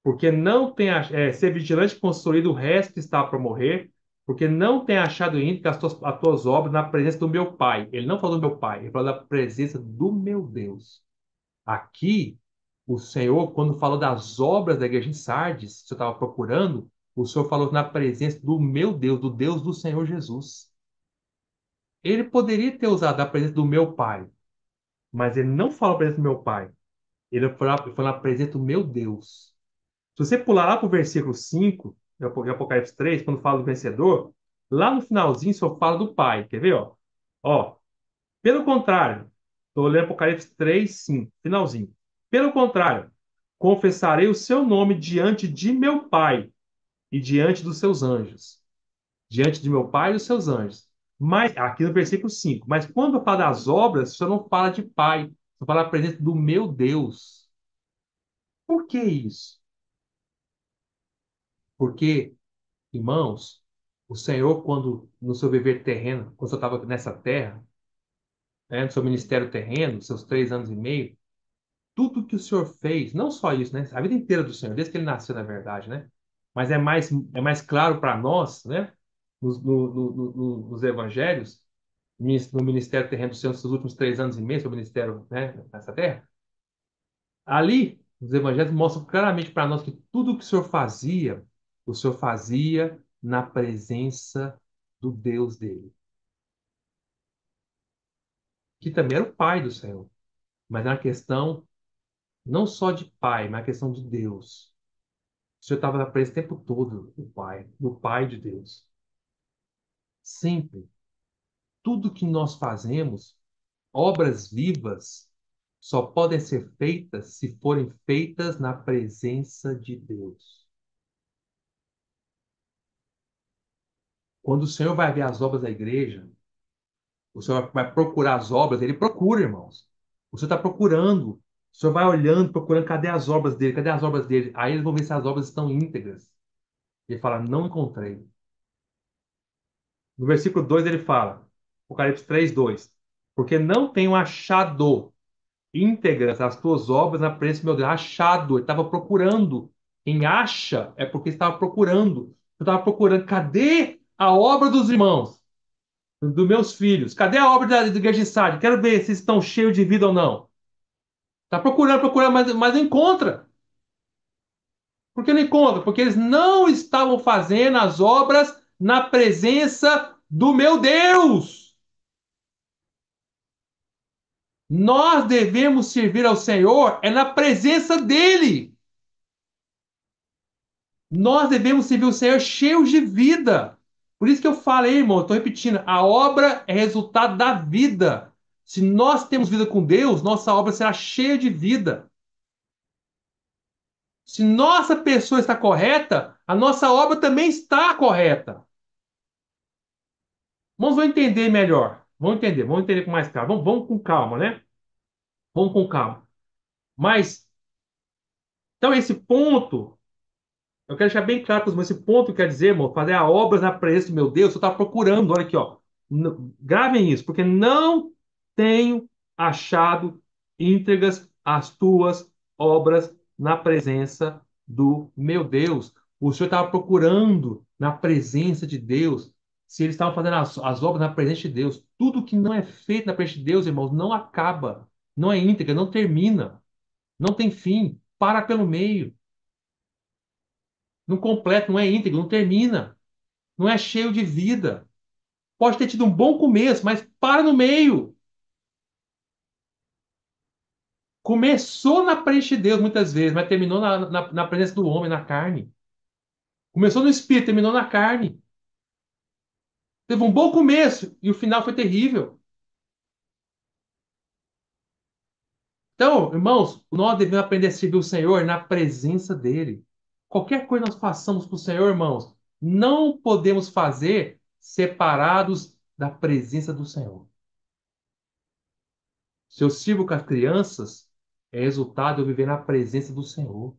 Porque não tem ser vigilante e construído o resto que está para morrer, porque não tem achado íntegras as tuas obras na presença do meu Pai. Ele não falou do meu Pai, ele falou da presença do meu Deus. Aqui, o Senhor, quando falou das obras da igreja em Sardes, que eu estava procurando, o Senhor falou na presença do meu Deus, do Deus do Senhor Jesus. Ele poderia ter usado a presença do meu Pai, mas ele não falou a presença do meu Pai. Ele falou na presença do meu Deus. Se você pular lá para o versículo 5 de Apocalipse 3, quando fala do vencedor, lá no finalzinho só fala do Pai. Quer ver? Ó, pelo contrário, estou lendo Apocalipse 3, 5, finalzinho. Pelo contrário, confessarei o seu nome diante de meu Pai e diante dos seus anjos. Diante de meu Pai e dos seus anjos. Mas, aqui no versículo 5. Mas quando fala das obras, você não fala de Pai. Você fala a presença do meu Deus. Por que isso? Porque irmãos, o Senhor, quando no seu viver terreno, quando você estava nessa terra, no seu ministério terreno, seus 3 anos e meio, tudo que o Senhor fez, não só isso, né? A vida inteira do Senhor, desde que ele nasceu, na verdade, né? Mas é mais claro para nós, né? Nos evangelhos, no ministério terreno do Senhor, nos seus últimos 3 anos e meio, seu ministério, né? Nessa terra. Ali, os evangelhos mostram claramente para nós que tudo o que o Senhor fazia na presença do Deus dele, que também era o Pai do Senhor. Mas era uma questão não só de Pai, mas a questão de Deus. O Senhor estava na presença o tempo todo do Pai de Deus. Sempre. Tudo que nós fazemos, obras vivas, só podem ser feitas se forem feitas na presença de Deus. Quando o Senhor vai ver as obras da igreja, o Senhor vai procurar as obras, ele procura, irmãos. O Senhor está procurando. O Senhor vai olhando, procurando, cadê as obras dele? Cadê as obras dele? Aí eles vão ver se as obras estão íntegras. Ele fala, não encontrei. No versículo 2 ele fala, Apocalipse 3:2. Porque não tenho achado íntegras as tuas obras na presença do meu Deus. Achado, ele estava procurando. Quem acha é porque estava procurando. Eu estava procurando, cadê a obra dos irmãos? Dos meus filhos. Cadê a obra da igreja de Sardes? Quero ver se estão cheios de vida ou não. Está procurando, procurando, mas não encontra. Por que não encontra? Porque eles não estavam fazendo as obras na presença do meu Deus. Nós devemos servir ao Senhor é na presença dele. Nós devemos servir o Senhor cheios de vida. Por isso que eu falei, irmão, eu estou repetindo, a obra é resultado da vida. Se nós temos vida com Deus, nossa obra será cheia de vida. Se nossa pessoa está correta, a nossa obra também está correta. Vamos entender melhor. Vamos entender com mais calma. Vamos com calma, né? Vamos com calma. Mas, então, esse ponto eu quero deixar bem claro para os meus, esse ponto quer dizer, irmão, fazer a obra na presença do meu Deus, você está procurando, olha aqui, ó. Gravem isso, porque não tenho achado íntegras as tuas obras na presença do meu Deus. O Senhor estava procurando na presença de Deus, se eles estavam fazendo as obras na presença de Deus. Tudo que não é feito na presença de Deus, irmãos, não acaba. não é íntegra, não termina, não tem fim, para pelo meio, não completa, não é íntegro, não termina, não é cheio de vida. Pode ter tido um bom começo, mas para no meio. Começou na presença de Deus muitas vezes, mas terminou na presença do homem, na carne. Começou no espírito, terminou na carne. Teve um bom começo e o final foi terrível. Então, irmãos, nós devemos aprender a servir o Senhor na presença dele. Qualquer coisa nós façamos para o Senhor, irmãos, não podemos fazer separados da presença do Senhor. Se eu sirvo com as crianças, é resultado de eu viver na presença do Senhor.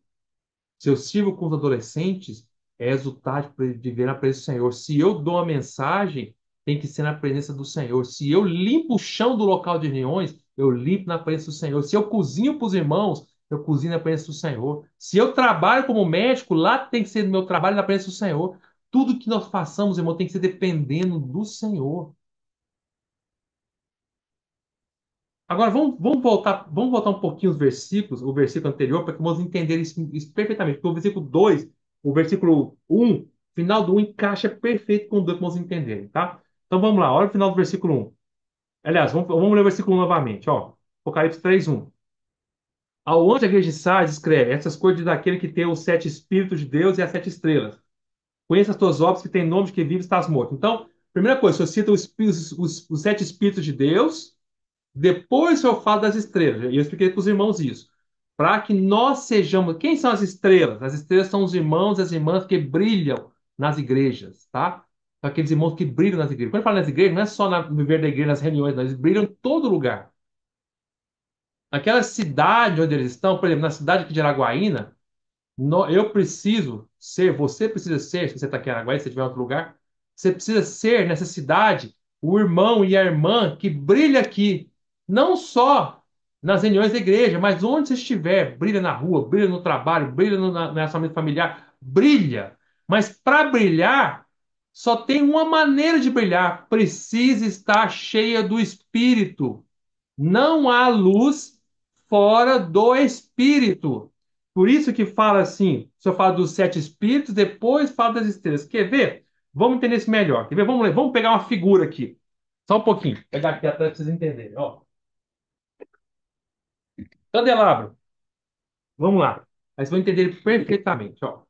Se eu sirvo com os adolescentes, é resultado de viver na presença do Senhor. Se eu dou uma mensagem, tem que ser na presença do Senhor. Se eu limpo o chão do local de reuniões, eu limpo na presença do Senhor. Se eu cozinho para os irmãos, eu cozinho na presença do Senhor. Se eu trabalho como médico, lá tem que ser meu trabalho na presença do Senhor. Tudo que nós façamos, irmão, tem que ser dependendo do Senhor. Agora vamos voltar um pouquinho os versículos, o versículo anterior, para que vamos entender isso perfeitamente. Porque o versículo 2, o versículo um, final do um encaixa perfeito com o 2 que vamos entender, tá? Então vamos lá, olha o final do versículo um. Aliás, vamos ler o versículo 1 novamente, ó. Apocalipse 3:1. Ao anjo da igreja de Sardes escreve: essas coisas daquele que tem os 7 espíritos de Deus e as 7 estrelas. Conheça as tuas obras, que tem nome de que vive e estás morto. Então, primeira coisa, se eu cito os 7 espíritos de Deus. Depois eu falo das estrelas, e eu expliquei para os irmãos isso. Para que nós sejamos. Quem são as estrelas? As estrelas são os irmãos e as irmãs que brilham nas igrejas, tá? São aqueles irmãos que brilham nas igrejas. Quando eu falo nas igrejas, não é só no viver da igreja, nas reuniões, não, eles brilham em todo lugar. Naquela cidade onde eles estão, por exemplo, na cidade aqui de Araguaína, eu preciso ser, você precisa ser, se você está aqui em Araguaína, se você estiver em outro lugar, você precisa ser nessa cidade o irmão e a irmã que brilha aqui, não só nas reuniões da igreja, mas onde você estiver, brilha na rua, brilha no trabalho, brilha no relacionamento familiar, brilha. Mas para brilhar, só tem uma maneira de brilhar, precisa estar cheia do Espírito. Não há luz fora do Espírito. Por isso que fala assim, se eu falo dos 7 espíritos, depois fala das estrelas. Quer ver? Vamos entender isso melhor. Quer ver? Vamos ler. Vamos pegar uma figura aqui. Só um pouquinho. Vou pegar aqui atrás para vocês entenderem. Ó, candelabro. Vamos lá. Aí vocês vão entender perfeitamente. Ó,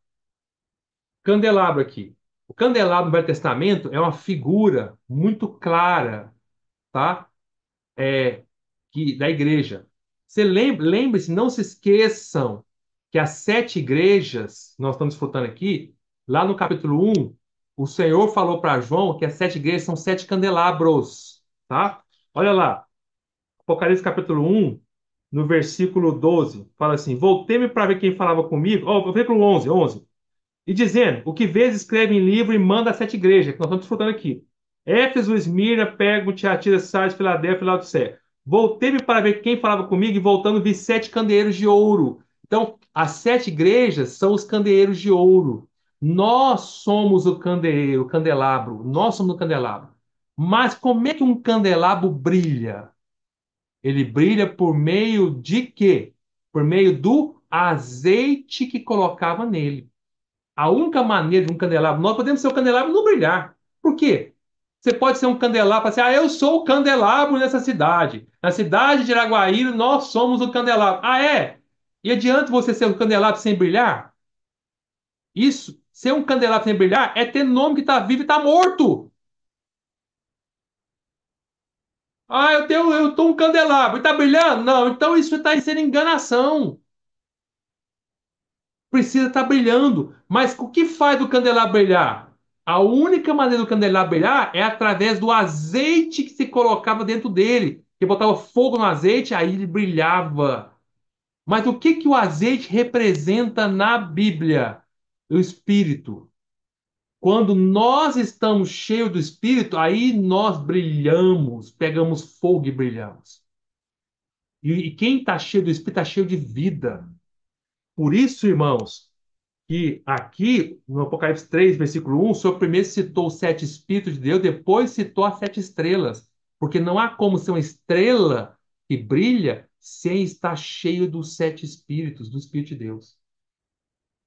candelabro aqui. O candelabro no Velho Testamento é uma figura muito clara, tá? É, da igreja. Lembre-se, não se esqueçam que as 7 igrejas, que nós estamos disputando aqui, lá no capítulo 1, o Senhor falou para João que as 7 igrejas são 7 candelabros, tá? Olha lá, Apocalipse capítulo 1, no versículo 12, fala assim: voltei-me para ver quem falava comigo. Ó, oh, versículo 11. E dizendo: o que vês, escreve em livro e manda às 7 igrejas, que nós estamos desfrutando aqui. Éfeso, Esmirna, Pérgamo, Tiatira, Sardes, Filadélfia e Laodiceia. Voltei-me para ver quem falava comigo e voltando vi 7 candeeiros de ouro. Então, as 7 igrejas são os candeeiros de ouro. Nós somos o candeeiro, o candelabro. Nós somos o candelabro. Mas como é que um candelabro brilha? Ele brilha por meio de quê? Por meio do azeite que colocava nele. A única maneira de um candelabro, nós podemos ser o candelabro e não brilhar. Por quê? Você pode ser um candelabro e falar assim, eu sou o candelabro nessa cidade. Na cidade de Iraguaíra, nós somos o candelabro. Ah, é? E adianta você ser um candelabro sem brilhar? Isso, ser um candelabro sem brilhar, é ter nome que está vivo e está morto. Ah, eu tô um candelabro e está brilhando? Não, então isso está sendo enganação. Precisa estar brilhando. Mas o que faz o candelabro brilhar? A única maneira do candelabro brilhar é através do azeite que se colocava dentro dele. Que botava fogo no azeite, aí ele brilhava. Mas o que que o azeite representa na Bíblia? O Espírito. Quando nós estamos cheios do Espírito, aí nós brilhamos, pegamos fogo e brilhamos. E quem está cheio do Espírito está cheio de vida. Por isso, irmãos, que aqui no Apocalipse 3, versículo 1, o Senhor primeiro citou os 7 espíritos de Deus, depois citou as 7 estrelas. Porque não há como ser uma estrela que brilha sem estar cheio dos sete espíritos, do Espírito de Deus.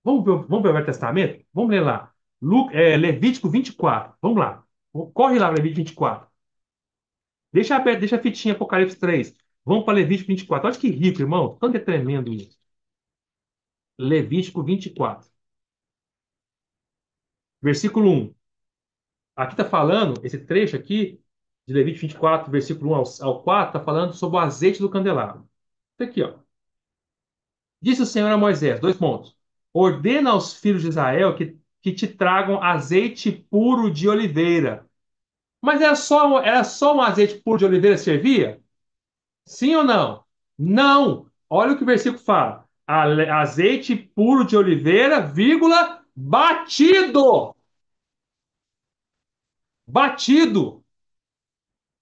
Vamos ver o Velho Testamento? Vamos ler lá. Levítico 24. Vamos lá. Corre lá, Levítico 24. Deixa aberto, deixa a fitinha Apocalipse 3. Vamos para Levítico 24. Olha que rico, irmão. Tanto é tremendo isso. Levítico 24. Versículo 1. Aqui está falando, esse trecho aqui, de Levítico 24, versículo 1 ao 4, está falando sobre o azeite do candelabro. Isso aqui, ó. Disse o Senhor a Moisés, dois pontos. Ordena aos filhos de Israel que te tragam azeite puro de oliveira. Mas era só um azeite puro de oliveira que servia? Sim ou não? Não. Olha o que o versículo fala. Azeite puro de oliveira, vírgula, batido. Batido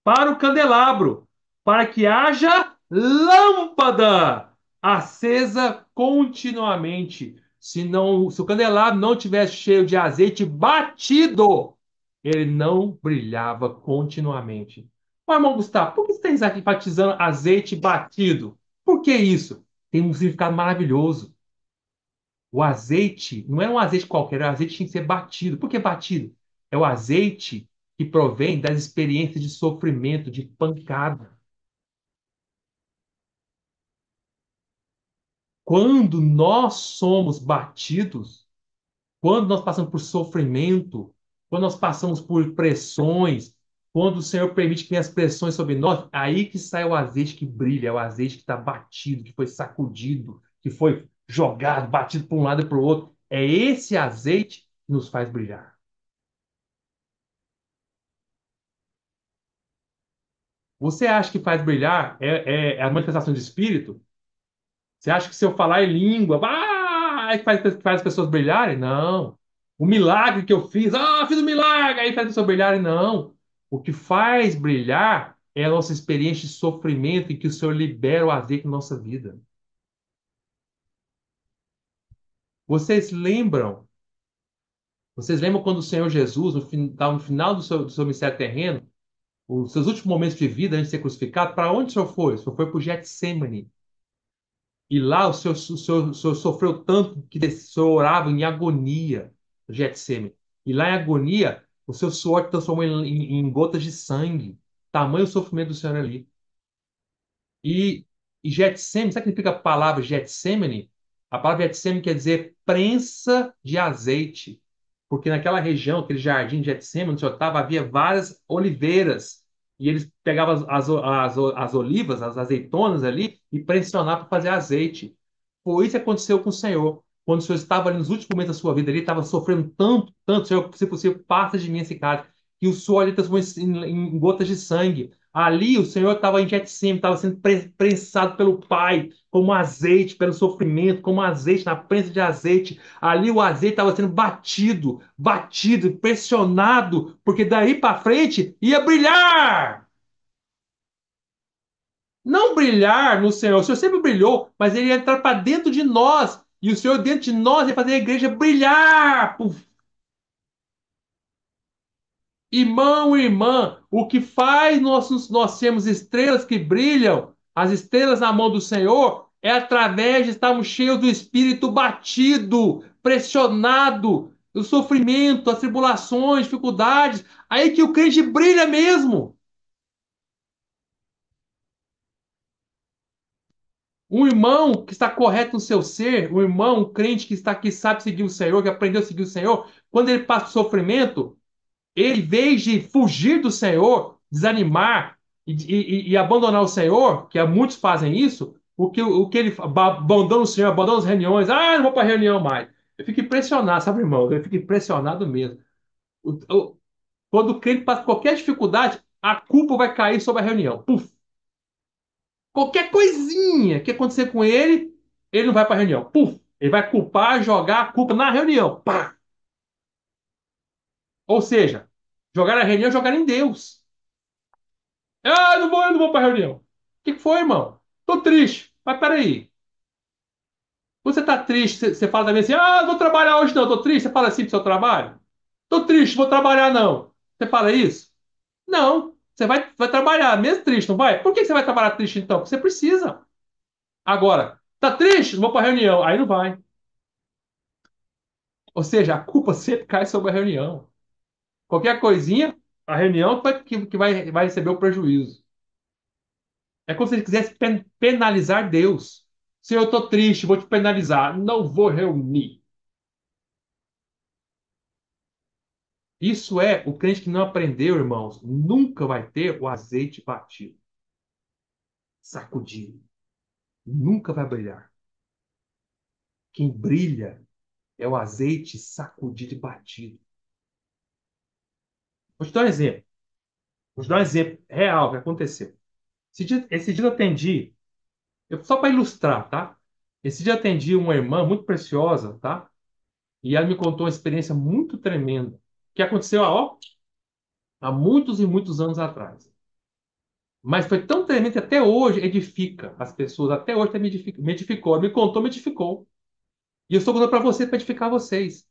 para o candelabro, para que haja lâmpada acesa continuamente. Se o candelabro não tivesse cheio de azeite batido, ele não brilhava continuamente. Ô, irmão Gustavo, por que você está enfatizando azeite batido? Por que isso? Tem um significado maravilhoso. O azeite não era um azeite qualquer, o azeite tinha que ser batido. Por que batido? É o azeite que provém das experiências de sofrimento, de pancada. Quando nós somos batidos, quando nós passamos por sofrimento, quando nós passamos por pressões, quando o Senhor permite que venham as pressões sobre nós, aí que sai o azeite que brilha, é o azeite que está batido, que foi sacudido, que foi jogado, batido para um lado e para o outro. É esse azeite que nos faz brilhar. Você acha que faz brilhar é a manifestação de espírito? Você acha que se eu falar em língua, é que faz as pessoas brilharem? Não. O milagre que eu fiz, fiz um milagre, aí faz as pessoas brilharem? Não. O que faz brilhar é a nossa experiência de sofrimento em que o Senhor libera o azeite na nossa vida. Vocês lembram? Vocês lembram quando o Senhor Jesus, estava no final do seu ministério terreno, os seus últimos momentos de vida antes de ser crucificado, para onde o Senhor foi? O Senhor foi para o Getsemane. E lá o senhor sofreu tanto que o senhor orava em agonia, no Getsemane. E lá em agonia, o seu suor se transformou em gotas de sangue. Tamanho o sofrimento do Senhor ali. E Getsemane, sabe o que significa a palavra Getsemane? A palavra Getsemane quer dizer prensa de azeite. Porque naquela região, aquele jardim de Getsemane, onde o Senhor estava, havia várias oliveiras. E eles pegavam as olivas, as azeitonas ali, e pressionavam para fazer azeite. Foi isso que aconteceu com o Senhor. Quando o Senhor estava ali nos últimos momentos da sua vida, ele estava sofrendo tanto, tanto, Senhor, se possível, passa de mim esse cálice. E o suor ali transformou em gotas de sangue. Ali o Senhor estava em Getsemane, estava sendo prensado pelo Pai, como azeite, pelo sofrimento, como azeite, na prensa de azeite. Ali o azeite estava sendo batido, batido, pressionado, porque daí para frente ia brilhar. Não brilhar no Senhor. O Senhor sempre brilhou, mas ele ia entrar para dentro de nós. E o Senhor dentro de nós ia fazer a igreja brilhar. Puf. Irmão e irmã, o que faz nós sermos estrelas que brilham, as estrelas na mão do Senhor, é através de estarmos cheios do Espírito batido, pressionado, o sofrimento, as tribulações, dificuldades. Aí que o crente brilha mesmo. Um irmão que está correto no seu ser, um irmão, um crente que sabe seguir o Senhor, que aprendeu a seguir o Senhor, quando ele passa por sofrimento, ele, em vez de fugir do Senhor, desanimar e abandonar o Senhor, que muitos fazem isso, o que ele abandona o Senhor, abandona as reuniões, não vou para reunião mais. Eu fico impressionado, sabe, irmão? Eu fico impressionado mesmo. Quando o crente passa por qualquer dificuldade, a culpa vai cair sobre a reunião. Puf. Qualquer coisinha que acontecer com ele, ele não vai para a reunião. Puf. Ele vai culpar, jogar a culpa na reunião. Pá. Ou seja, jogar na reunião, jogar em Deus. Eu não vou para reunião. O que foi, irmão? Tô triste. Mas peraí. Você tá triste, você fala também assim, não vou trabalhar hoje não, tô triste. Você fala assim pro seu trabalho? Tô triste, vou trabalhar não. Você fala isso? Não. Você vai trabalhar, mesmo triste, não vai? Por que você vai trabalhar triste então? Porque você precisa. Agora, tá triste? Não vou para reunião. Aí não vai. Ou seja, a culpa sempre cai sobre a reunião. Qualquer coisinha, a reunião vai receber o prejuízo. É como se ele quisesse penalizar Deus. Se eu estou triste, vou te penalizar. Não vou reunir. Isso é o crente que não aprendeu, irmãos. Nunca vai ter o azeite batido, sacudido. Nunca vai brilhar. Quem brilha é o azeite sacudido e batido. Vou te dar um exemplo. Vou te dar um exemplo real que aconteceu. Esse dia eu atendi, só para ilustrar, tá? Esse dia eu atendi uma irmã muito preciosa, tá? E ela me contou uma experiência muito tremenda que aconteceu, ó, há muitos e muitos anos atrás. Mas foi tão tremendo que até hoje edifica as pessoas. Até hoje me edificou. Me contou, me edificou. E eu estou contando para você para edificar vocês.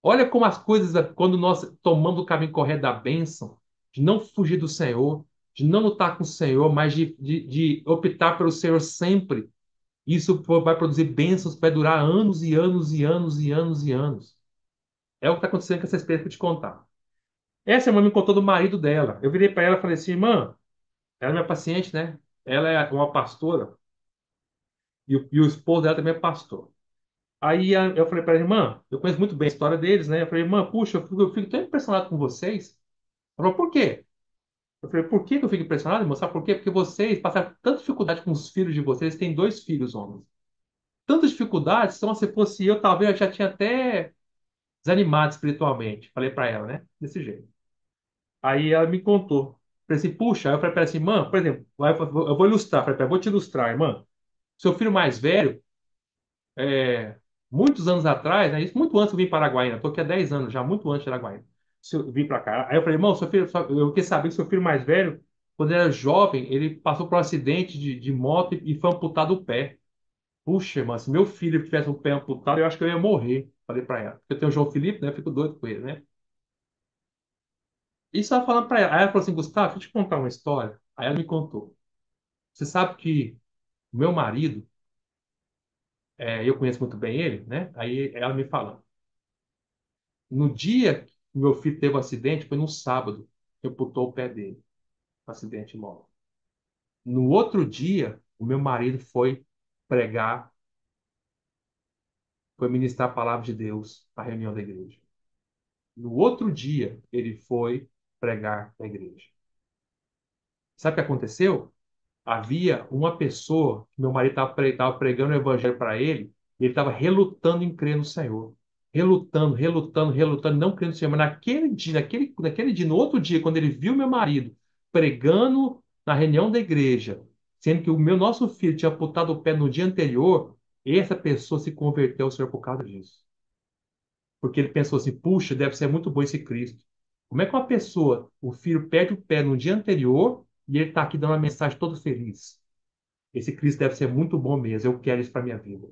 Olha como as coisas, quando nós tomamos o caminho correto da bênção, de não fugir do Senhor, de não lutar com o Senhor, mas de optar pelo Senhor sempre. Isso vai produzir bênçãos que vai durar anos e anos e anos e anos e anos. É o que está acontecendo com essa experiência que eu te contar. Essa irmã me contou do marido dela. Eu virei para ela e falei assim, irmã, ela é minha paciente, né? Ela é uma pastora e o esposo dela também é pastor. Aí eu falei para ela, irmã, eu conheço muito bem a história deles, né? Eu falei, irmã, puxa, eu fico tão impressionado com vocês. Ela falou, por quê? Eu falei, por que que eu fico impressionado, irmão? Sabe por quê? Porque vocês passaram tanta dificuldade com os filhos de vocês, têm dois filhos homens. Tantas dificuldades, então se fosse eu, talvez eu já tinha até desanimado espiritualmente. Falei para ela, né? Desse jeito. Aí ela me contou. Falei assim, puxa, aí eu falei para ela assim, irmã, por exemplo, eu vou ilustrar, falei para ela, vou te ilustrar, irmã. Seu filho mais velho, é, muitos anos atrás, né, isso muito antes eu vim para Araguaína, estou aqui há 10 anos já, muito antes de Araguaína. Se eu vim para cá. Aí eu falei, irmão, eu queria saber que seu filho mais velho, quando ele era jovem, ele passou por um acidente de moto e foi amputado o pé. Puxa, irmã, se meu filho tivesse o pé amputado, eu acho que eu ia morrer. Falei para ela. Porque eu tenho o João Felipe, né? Eu fico doido com ele, né? E só falando para ela. Aí ela falou assim, Gustavo, deixa eu te contar uma história. Aí ela me contou. Você sabe que o meu marido, eu conheço muito bem ele, né? Aí ela me falando. No dia que meu filho teve um acidente, foi num sábado, que amputou o pé dele. Um acidente móvel. No outro dia, o meu marido foi pregar, foi ministrar a palavra de Deus na reunião da igreja. No outro dia, ele foi pregar na igreja. Sabe o que aconteceu? Havia uma pessoa, que meu marido estava pregando o evangelho para ele, e ele estava relutando em crer no Senhor. Relutando, relutando, relutando, não crendo no Senhor. Mas naquele dia, no outro dia, quando ele viu meu marido pregando na reunião da igreja, sendo que o nosso filho tinha amputado o pé no dia anterior, essa pessoa se converteu ao Senhor por causa disso. Porque ele pensou assim, puxa, deve ser muito bom esse Cristo. Como é que uma pessoa, o filho perde o pé no dia anterior e ele está aqui dando uma mensagem todo feliz? Esse Cristo deve ser muito bom mesmo, eu quero isso para minha vida.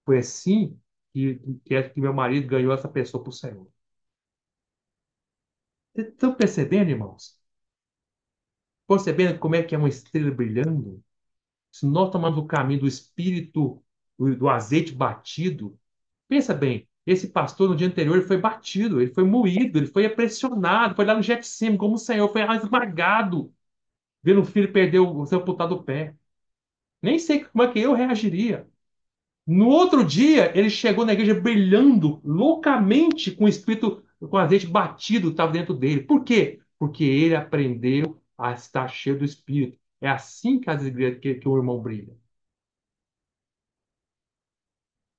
Foi assim que meu marido ganhou essa pessoa para o Senhor. Vocês estão percebendo, irmãos? Percebendo como é que é uma estrela brilhando? Se nós tomamos o caminho do espírito, do azeite batido, pensa bem, esse pastor no dia anterior ele foi batido, ele foi moído, ele foi pressionado, foi lá no Getsemane, como o Senhor foi esmagado, vendo o filho perder o seu amputado pé. Nem sei como é que eu reagiria. No outro dia, ele chegou na igreja brilhando loucamente com o espírito, com o azeite batido que estava dentro dele. Por quê? Porque ele aprendeu a estar cheio do espírito. É assim que as igrejas que o irmão brilha.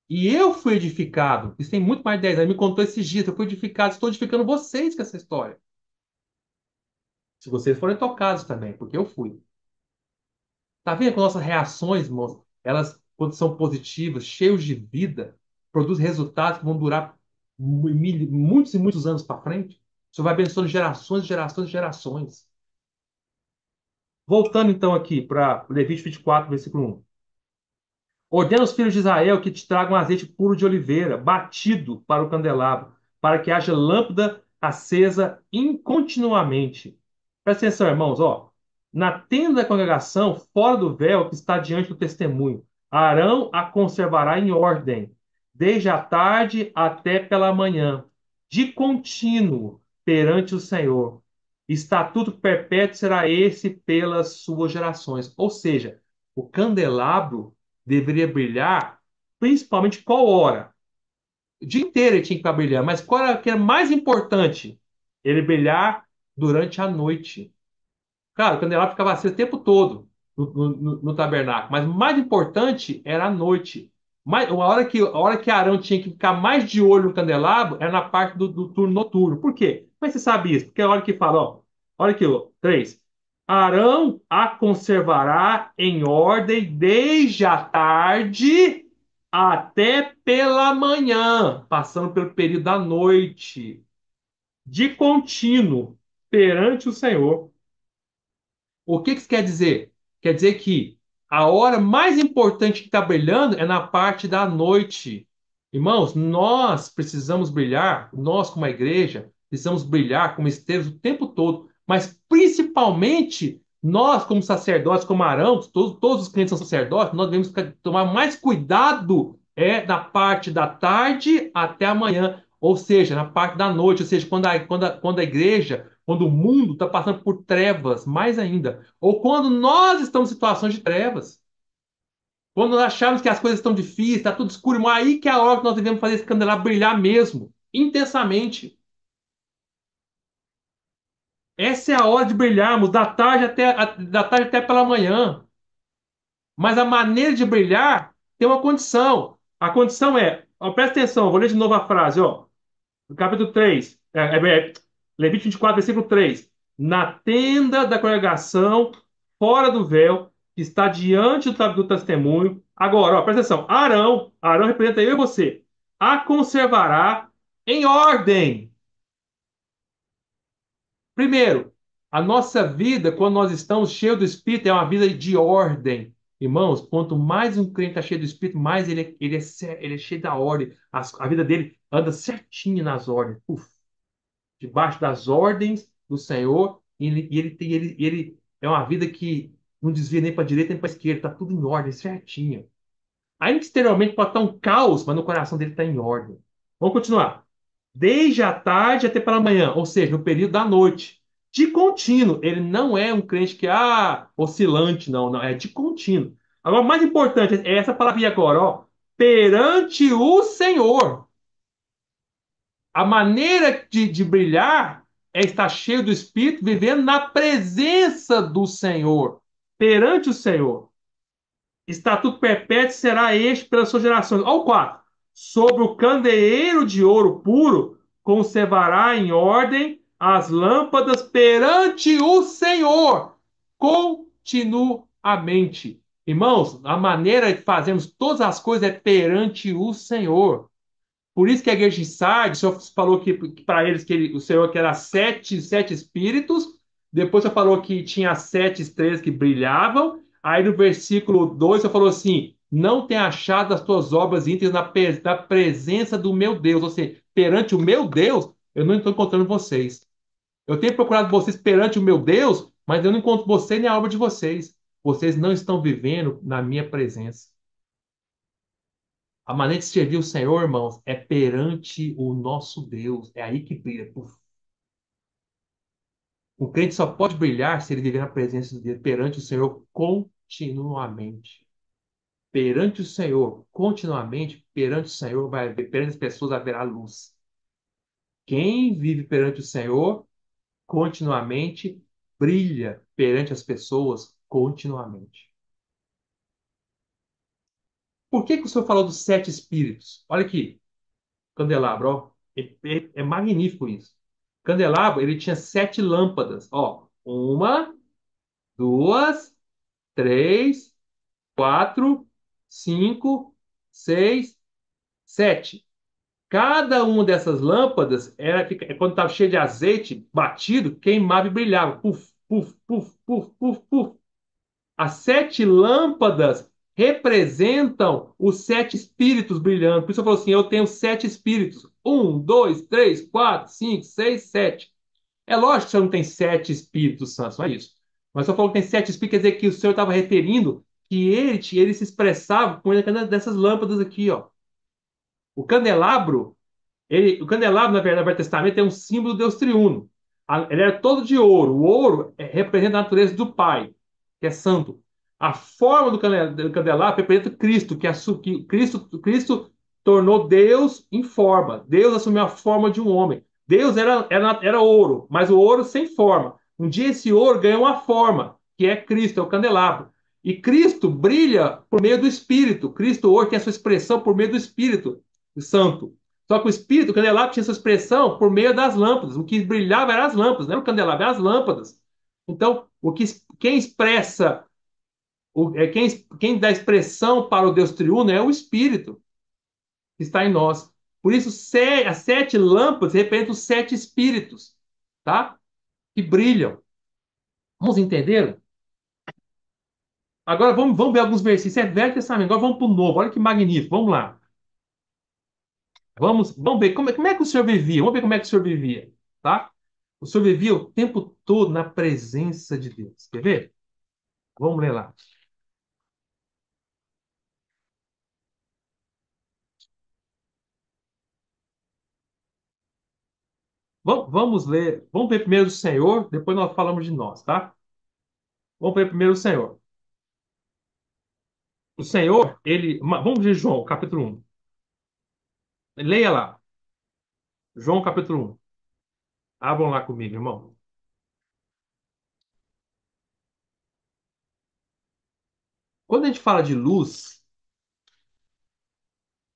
E eu fui edificado. Isso tem muito mais de 10 anos. Me contou esses dias. Eu fui edificado. Estou edificando vocês com essa história. Se vocês forem tocados também, porque eu fui. Tá vendo que nossas reações, irmãos, elas, quando são positivas, cheios de vida, produzem resultados que vão durar muitos e muitos anos para frente? Isso vai abençoando gerações, gerações, gerações. Voltando então aqui para Levítico 24, versículo 1. Ordena aos filhos de Israel que te tragam azeite puro de oliveira, batido para o candelabro, para que haja lâmpada acesa incontinuamente. Presta atenção, irmãos, ó. Na tenda da congregação, fora do véu que está diante do testemunho, Arão a conservará em ordem, desde a tarde até pela manhã, de contínuo perante o Senhor. Estatuto perpétuo será esse pelas suas gerações. Ou seja, o candelabro deveria brilhar, principalmente qual hora? O dia inteiro ele tinha que estar brilhando, mas qual era que era mais importante? Ele brilhar durante a noite. Cara, o candelabro ficava aceso o tempo todo no tabernáculo, mas o mais importante era a noite. A hora que Arão tinha que ficar mais de olho no candelabro era na parte do turno noturno. Por quê? Como é que você sabe isso? Porque é a hora que fala, ó, olha aqui, ó, 3. Arão a conservará em ordem desde a tarde até pela manhã, passando pelo período da noite, de contínuo, perante o Senhor. O que que isso quer dizer? Quer dizer que a hora mais importante que está brilhando é na parte da noite. Irmãos, nós precisamos brilhar, nós como a igreja, precisamos brilhar como estrelas o tempo todo, mas principalmente nós como sacerdotes, como Arão, todos os crentes são sacerdotes, nós devemos tomar mais cuidado na parte da tarde até a manhã, ou seja, na parte da noite, ou seja, quando a igreja, quando o mundo está passando por trevas, mais ainda, ou quando nós estamos em situações de trevas, quando nós achamos que as coisas estão difíceis, está tudo escuro, mas aí que é a hora que nós devemos fazer esse candelabro brilhar mesmo, intensamente. Essa é a hora de brilharmos, da tarde até pela manhã. Mas a maneira de brilhar tem uma condição. A condição é, ó, presta atenção, vou ler de novo a frase, ó. No capítulo 3, Levítico 24, versículo 3. Na tenda da congregação, fora do véu, que está diante do testemunho. Agora, ó, presta atenção. Arão representa eu e você. A conservará em ordem. Primeiro, a nossa vida, quando nós estamos cheios do Espírito, é uma vida de ordem. Irmãos, quanto mais um crente está cheio do Espírito, mais ele é cheio da ordem. A vida dele anda certinho nas ordens. Uf, debaixo das ordens do Senhor, e ele é uma vida que não desvia nem para a direita nem para a esquerda, está tudo em ordem, certinho. Ainda que exteriormente pode estar um caos, mas no coração dele está em ordem. Vamos continuar. Desde a tarde até pela manhã, ou seja, no período da noite. De contínuo. Ele não é um crente que, oscilante, não, não, é de contínuo. Agora, o mais importante é essa palavrinha agora, ó. Perante o Senhor. A maneira de brilhar é estar cheio do Espírito, vivendo na presença do Senhor, perante o Senhor. Estatuto perpétuo será este pelas suas gerações. Olha o 4. Sobre o candeeiro de ouro puro, conservará em ordem as lâmpadas perante o Senhor, continuamente. Irmãos, a maneira de fazermos todas as coisas é perante o Senhor. Por isso que a igreja de Sardes, o Senhor falou que para eles o Senhor que era sete espíritos, depois o Senhor falou que tinha sete estrelas que brilhavam, aí no versículo 2 o Senhor falou assim, não tem achado as tuas obras íntegras na presença do meu Deus, ou seja, perante o meu Deus, eu não estou encontrando vocês. Eu tenho procurado vocês perante o meu Deus, mas eu não encontro vocês nem a obra de vocês. Vocês não estão vivendo na minha presença. A maneira de servir o Senhor, irmãos, é perante o nosso Deus. É aí que brilha. Puf. O crente só pode brilhar se ele viver na presença de Deus, perante o Senhor continuamente. Perante o Senhor, continuamente, perante o Senhor, perante as pessoas haverá luz. Quem vive perante o Senhor, continuamente, brilha perante as pessoas, continuamente. Por que o Senhor falou dos sete espíritos? Olha aqui. Candelabro, ó. É magnífico isso. Candelabro, ele tinha sete lâmpadas, ó. Uma, duas, três, quatro, cinco, seis, sete. Cada uma dessas lâmpadas quando estava cheio de azeite batido, queimava e brilhava. Puf, puf, puf, puf, puf, puf. As sete lâmpadas representam os sete espíritos brilhando. Por isso eu falo assim: eu tenho sete espíritos. Um, dois, três, quatro, cinco, seis, sete. É lógico que o Senhor não tem sete Espíritos Santos, não é isso. Mas se eu falo que tem sete Espíritos, quer dizer que o Senhor estava referindo que ele se expressava por meio dessas lâmpadas aqui, ó. O candelabro o candelabro, na verdade, no Velho Testamento é um símbolo do Deus triuno. Ele era todo de ouro. O ouro representa a natureza do Pai, que é santo. A forma do candelabro representa Cristo, que Cristo tornou Deus em forma. Deus assumiu a forma de um homem. Deus era ouro, mas o ouro sem forma. Um dia esse ouro ganhou uma forma, que é Cristo, é o candelabro. E Cristo brilha por meio do Espírito. Cristo hoje tem a sua expressão por meio do Espírito Santo. Só que o espírito, o candelabro tinha sua expressão por meio das lâmpadas. O que brilhava eram as lâmpadas, não era o candelabro, eram as lâmpadas. Então, quem expressa, quem dá expressão para o Deus triuno é o Espírito que está em nós. Por isso, as sete lâmpadas representam os sete espíritos, tá? Que brilham. Vamos entender? Agora vamos ver alguns versículos. Isso é Velho Testamento. Agora vamos para o Novo. Olha que magnífico. Vamos lá. Vamos ver como é que o senhor vivia. Vamos ver como é que o senhor vivia, tá? O senhor vivia o tempo todo na presença de Deus. Quer ver? Vamos ler lá. Vamos ler. Vamos ver primeiro o Senhor, depois nós falamos de nós, tá? Vamos ver primeiro o Senhor. O Senhor, vamos ver João, capítulo 1. Leia lá. João, capítulo 1. Abram lá comigo, irmão. Quando a gente fala de luz,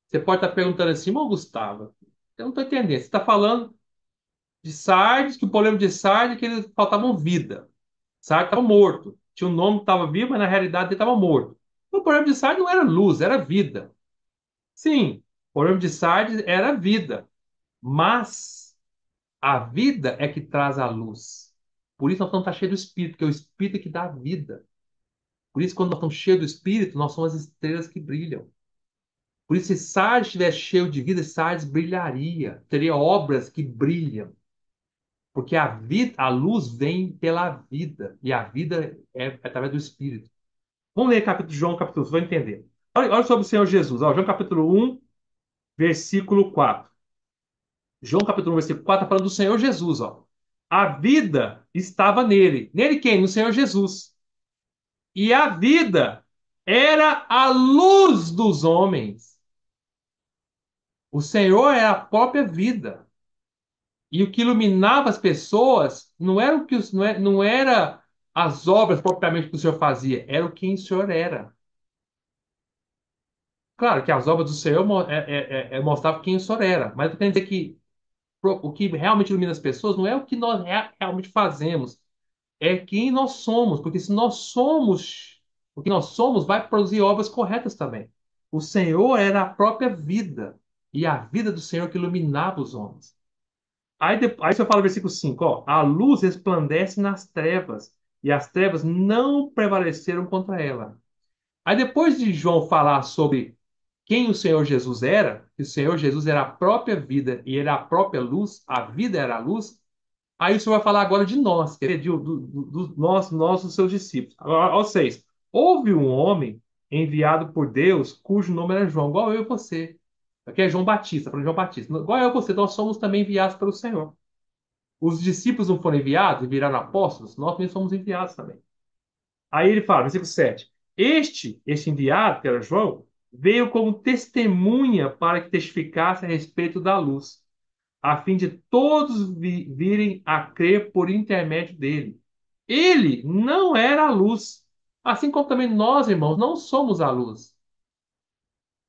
você pode estar perguntando assim, irmão Gustavo, eu não estou entendendo. Você está falando de Sardes, que o problema de Sardes é que eles faltavam vida. Sardes estava morto. Tinha um nome que estava vivo, mas na realidade ele estava morto. O problema de Sardes não era luz, era vida. Sim, o problema de Sardes era vida. Mas a vida é que traz a luz. Por isso nós estamos cheios do Espírito, porque é o Espírito é que dá vida. Por isso, quando nós estamos cheios do Espírito, nós somos as estrelas que brilham. Por isso, se Sardes estivesse cheio de vida, Sardes brilharia. Teria obras que brilham. Porque a vida, a luz vem pela vida. E a vida é através do Espírito. Vamos ler capítulo, João capítulo 1, você vai entender. Olha sobre o Senhor Jesus. Ó, João capítulo 1, versículo 4. João capítulo 1, versículo 4 está falando do Senhor Jesus. Ó. A vida estava nele. Nele quem? No Senhor Jesus. E a vida era a luz dos homens. O Senhor é a própria vida. E o que iluminava as pessoas não era não era as obras propriamente que o Senhor fazia, era o quem o Senhor era. Claro que as obras do Senhor mostravam quem o Senhor era, mas eu quero dizer que o que realmente ilumina as pessoas não é o que nós realmente fazemos, é quem nós somos, porque se nós somos o que nós somos, vai produzir obras corretas também. O Senhor era a própria vida, e a vida do Senhor que iluminava os homens. Aí você fala no versículo 5, ó, a luz resplandece nas trevas, e as trevas não prevaleceram contra ela. Aí depois de João falar sobre quem o Senhor Jesus era, que o Senhor Jesus era a própria vida e era a própria luz, a vida era a luz, aí o Senhor vai falar agora de nós, quer dizer, nós, os seus discípulos. Agora, ó, 6. Houve um homem enviado por Deus cujo nome era João, igual eu e você. Aqui é João Batista, falando João Batista. Igual eu e você, nós somos também enviados pelo Senhor. Os discípulos não foram enviados e viraram apóstolos, nós também somos enviados também. Aí ele fala, versículo 7. Este enviado, que era João, veio como testemunha para que testificasse a respeito da luz, a fim de todos virem a crer por intermédio dele. Ele não era a luz, assim como também nós, irmãos, não somos a luz.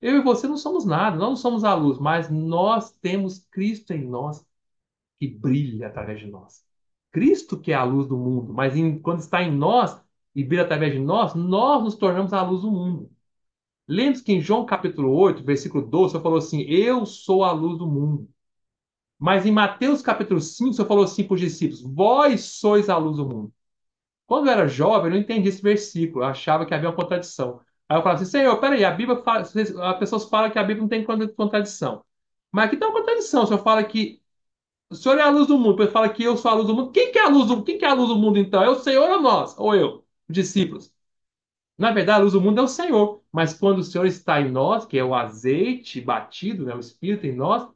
Eu e você não somos nada, nós não somos a luz, mas nós temos Cristo em nós que brilha através de nós. Cristo que é a luz do mundo, mas quando está em nós e brilha através de nós, nós nos tornamos a luz do mundo. Lembre-se que em João capítulo 8, versículo 12, você falou assim: Eu sou a luz do mundo. Mas em Mateus capítulo 5, você falou assim para os discípulos: Vós sois a luz do mundo. Quando eu era jovem, eu não entendi esse versículo, eu achava que havia uma contradição. Aí eu falava assim: Senhor, peraí, a Bíblia fala, as pessoas falam que a Bíblia não tem contradição. Mas aqui tem uma contradição. O senhor fala que O Senhor é a luz do mundo. Ele fala que eu sou a luz do mundo. Quem que é a luz do, quem que é a luz do mundo, então? É o Senhor ou nós? Ou eu? Os discípulos. Na verdade, a luz do mundo é o Senhor. Mas quando o Senhor está em nós, que é o azeite batido, né, o Espírito em nós,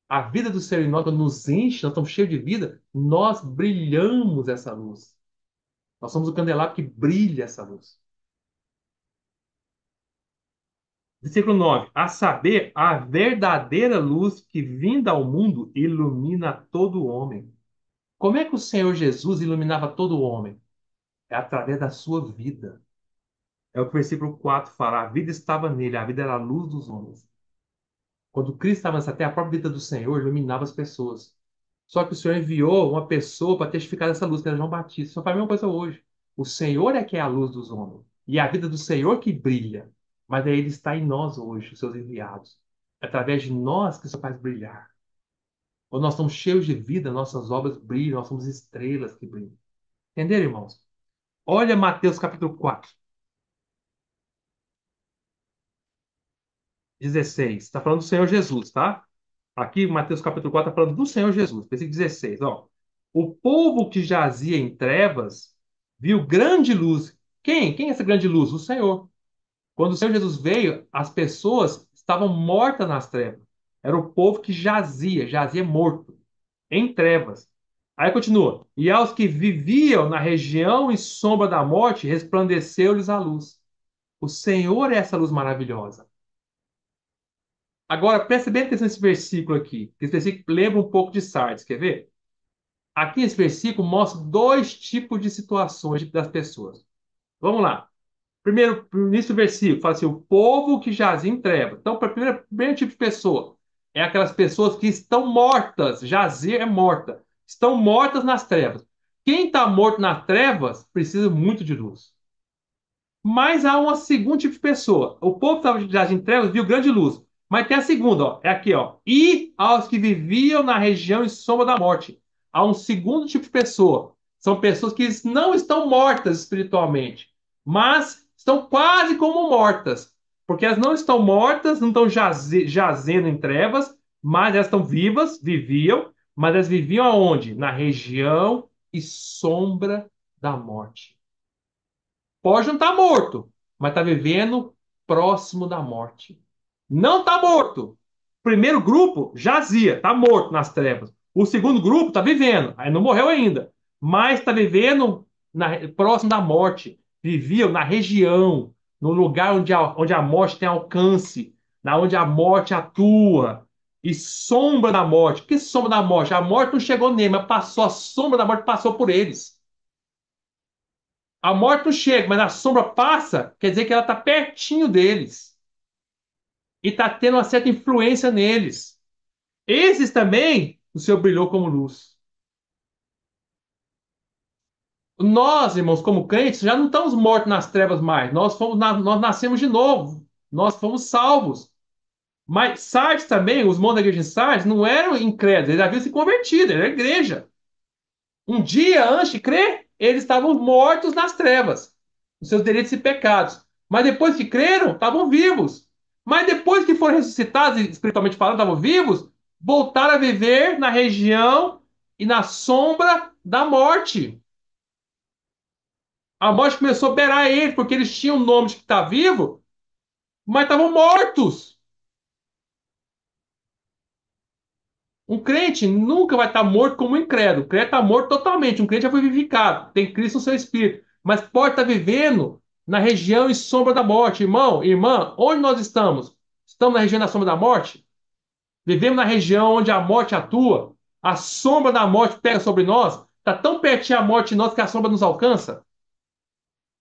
a vida do Senhor em nós, quando nos enche, nós estamos cheios de vida, nós brilhamos essa luz. Nós somos o candelabro que brilha essa luz. Versículo 9. A saber, a verdadeira luz que vinda ao mundo ilumina todo o homem. Como é que o Senhor Jesus iluminava todo o homem? É através da sua vida. É o que o versículo 4 fala. A vida estava nele, a vida era a luz dos homens. Quando Cristo estava nessa terra, a própria vida do Senhor iluminava as pessoas. Só que o Senhor enviou uma pessoa para testificar dessa luz, que era João Batista. Só para a mesma coisa hoje. O Senhor é que é a luz dos homens. E é a vida do Senhor que brilha. Mas aí ele está em nós hoje, os seus enviados. É através de nós que o Senhor faz brilhar. Quando nós estamos cheios de vida, nossas obras brilham, nós somos estrelas que brilham. Entenderam, irmãos? Olha Mateus capítulo 4, 16. Está falando do Senhor Jesus, tá? Aqui, Mateus capítulo 4 está falando do Senhor Jesus. Versículo 16. Ó. O povo que jazia em trevas viu grande luz. Quem? Quem é essa grande luz? O Senhor. Quando o Senhor Jesus veio, as pessoas estavam mortas nas trevas. Era o povo que jazia morto, em trevas. Aí continua. E aos que viviam na região e sombra da morte, resplandeceu-lhes a luz. O Senhor é essa luz maravilhosa. Agora, preste bem atenção nesse versículo aqui. Esse versículo lembra um pouco de Sardes, quer ver? Aqui esse versículo mostra dois tipos de situações das pessoas. Vamos lá. Primeiro, no início do versículo, fala assim: o povo que jazia em trevas. Então, para o primeiro tipo de pessoa, é aquelas pessoas que estão mortas. Jazir é morta. Estão mortas nas trevas. Quem está morto nas trevas precisa muito de luz. Mas há uma segunda tipo de pessoa. O povo que estava já em trevas viu grande luz. Mas tem a segunda, ó. É aqui, ó. E aos que viviam na região e sombra da morte. Há um segundo tipo de pessoa. São pessoas que não estão mortas espiritualmente, mas estão quase como mortas. Porque elas não estão mortas, não estão jazendo em trevas, mas elas estão vivas, viviam, mas elas viviam aonde? Na região e sombra da morte. Pode não estar morto, mas está vivendo próximo da morte. Não está morto. O primeiro grupo jazia, está morto nas trevas. O segundo grupo está vivendo, aí não morreu ainda, mas está vivendo próximo da morte. Viviam na região, no lugar onde a morte tem alcance, na onde a morte atua. E sombra da morte. Que sombra da morte? A morte não chegou nele, mas passou, a sombra da morte passou por eles. A morte não chega, mas a sombra passa, quer dizer que ela está pertinho deles e está tendo uma certa influência neles. Esses também, o Senhor brilhou como luz. Nós, irmãos, como crentes, já não estamos mortos nas trevas mais. Nós nascemos de novo. Nós fomos salvos. Mas Sardes também, os irmãos da igreja de Sardes, não eram incrédulos, eles haviam se convertido, era igreja. Um dia antes de crer, eles estavam mortos nas trevas, nos seus delitos e pecados. Mas depois que creram, estavam vivos. Mas depois que foram ressuscitados, espiritualmente falando, estavam vivos, voltaram a viver na região e na sombra da morte. A morte começou a beirar eles, porque eles tinham o nome de que está vivo, mas estavam mortos. Um crente nunca vai estar morto como um incrédulo. O crente está morto totalmente. Um crente já foi vivificado. Tem Cristo no seu espírito. Mas pode estar vivendo na região e sombra da morte. Irmão, irmã, onde nós estamos? Estamos na região da sombra da morte? Vivemos na região onde a morte atua? A sombra da morte pega sobre nós? Está tão pertinho a morte de nós que a sombra nos alcança?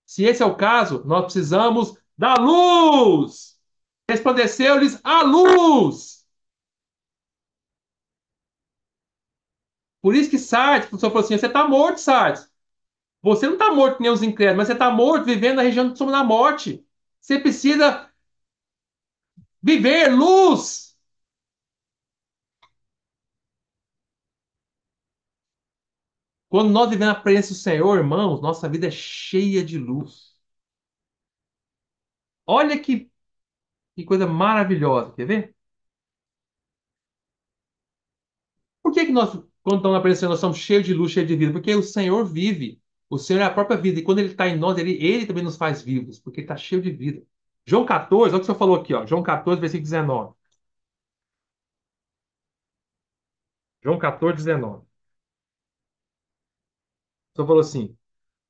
Se esse é o caso, nós precisamos da luz. Resplandeceu-lhes a luz. Por isso que Sardes, o professor falou assim: você está morto, Sardes. Você não está morto que nem os incrédulos, mas você está morto vivendo na região de sombra da morte. Você precisa viver luz. Quando nós vivemos na presença do Senhor, irmãos, nossa vida é cheia de luz. Olha que coisa maravilhosa, quer ver? Por que que nós Quando estamos na presença do Senhor, nós somos cheios de luz, cheios de vida, porque o Senhor vive. O Senhor é a própria vida. E quando Ele está em nós, Ele também nos faz vivos, porque Ele está cheio de vida. João 14, olha o que o Senhor falou aqui, ó. João 14, versículo 19. João 14, 19. O Senhor falou assim: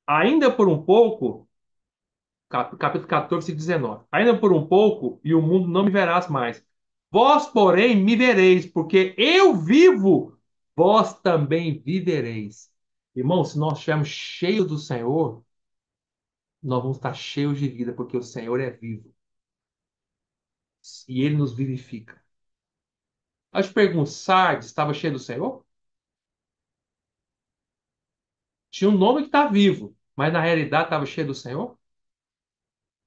ainda por um pouco, capítulo 14, versículo 19. Ainda por um pouco, e o mundo não me verás mais. Vós, porém, me vereis, porque eu vivo, vós também vivereis. Irmão, se nós estivermos cheios do Senhor, nós vamos estar cheios de vida, porque o Senhor é vivo e Ele nos vivifica. Eu te pergunto, Sardes estava cheio do Senhor? Tinha um nome que está vivo, mas na realidade estava cheio do Senhor?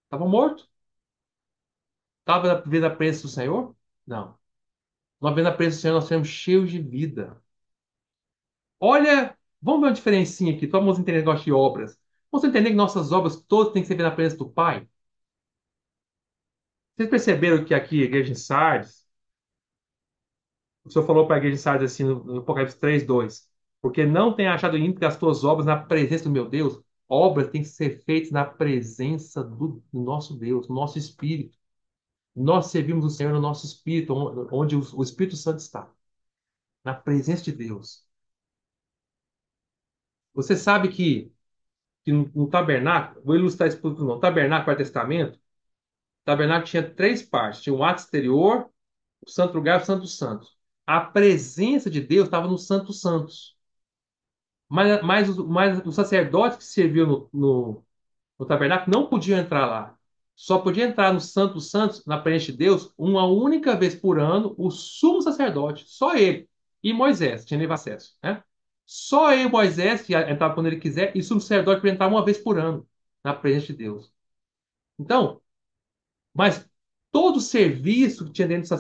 Estava morto? Estava vivendo a presença do Senhor? Não. Nós vendo a presença do Senhor, nós seremos cheios de vida. Olha, vamos ver uma diferencinha aqui. Todo mundo entender negócio de obras. Vamos entender que nossas obras todas têm que ser na presença do Pai? Vocês perceberam que aqui, a igreja de Sardes, o Senhor falou para a igreja de Sardes assim no Apocalipse 3:2, porque não tem achado ímpio as tuas obras na presença do meu Deus. Obras têm que ser feitas na presença do nosso Deus, no nosso Espírito. Nós servimos o Senhor no nosso Espírito, onde o Espírito Santo está, na presença de Deus. Você sabe que no tabernáculo, vou ilustrar isso para o tabernáculo, Velho Testamento, o tabernáculo tinha três partes: tinha o ato exterior, o santo lugar e o santo dos santos. A presença de Deus estava no santo dos santos. Mas os sacerdotes que serviam no tabernáculo não podiam entrar lá. Só podia entrar no Santo dos Santos, na presença de Deus, uma única vez por ano, o sumo sacerdote, só ele. E Moisés tinha livre acesso, né? Só ele, Moisés, que entrava quando ele quiser, e o sumo sacerdote podia entrar uma vez por ano, na presença de Deus. Então, mas todo o serviço que tinha dentro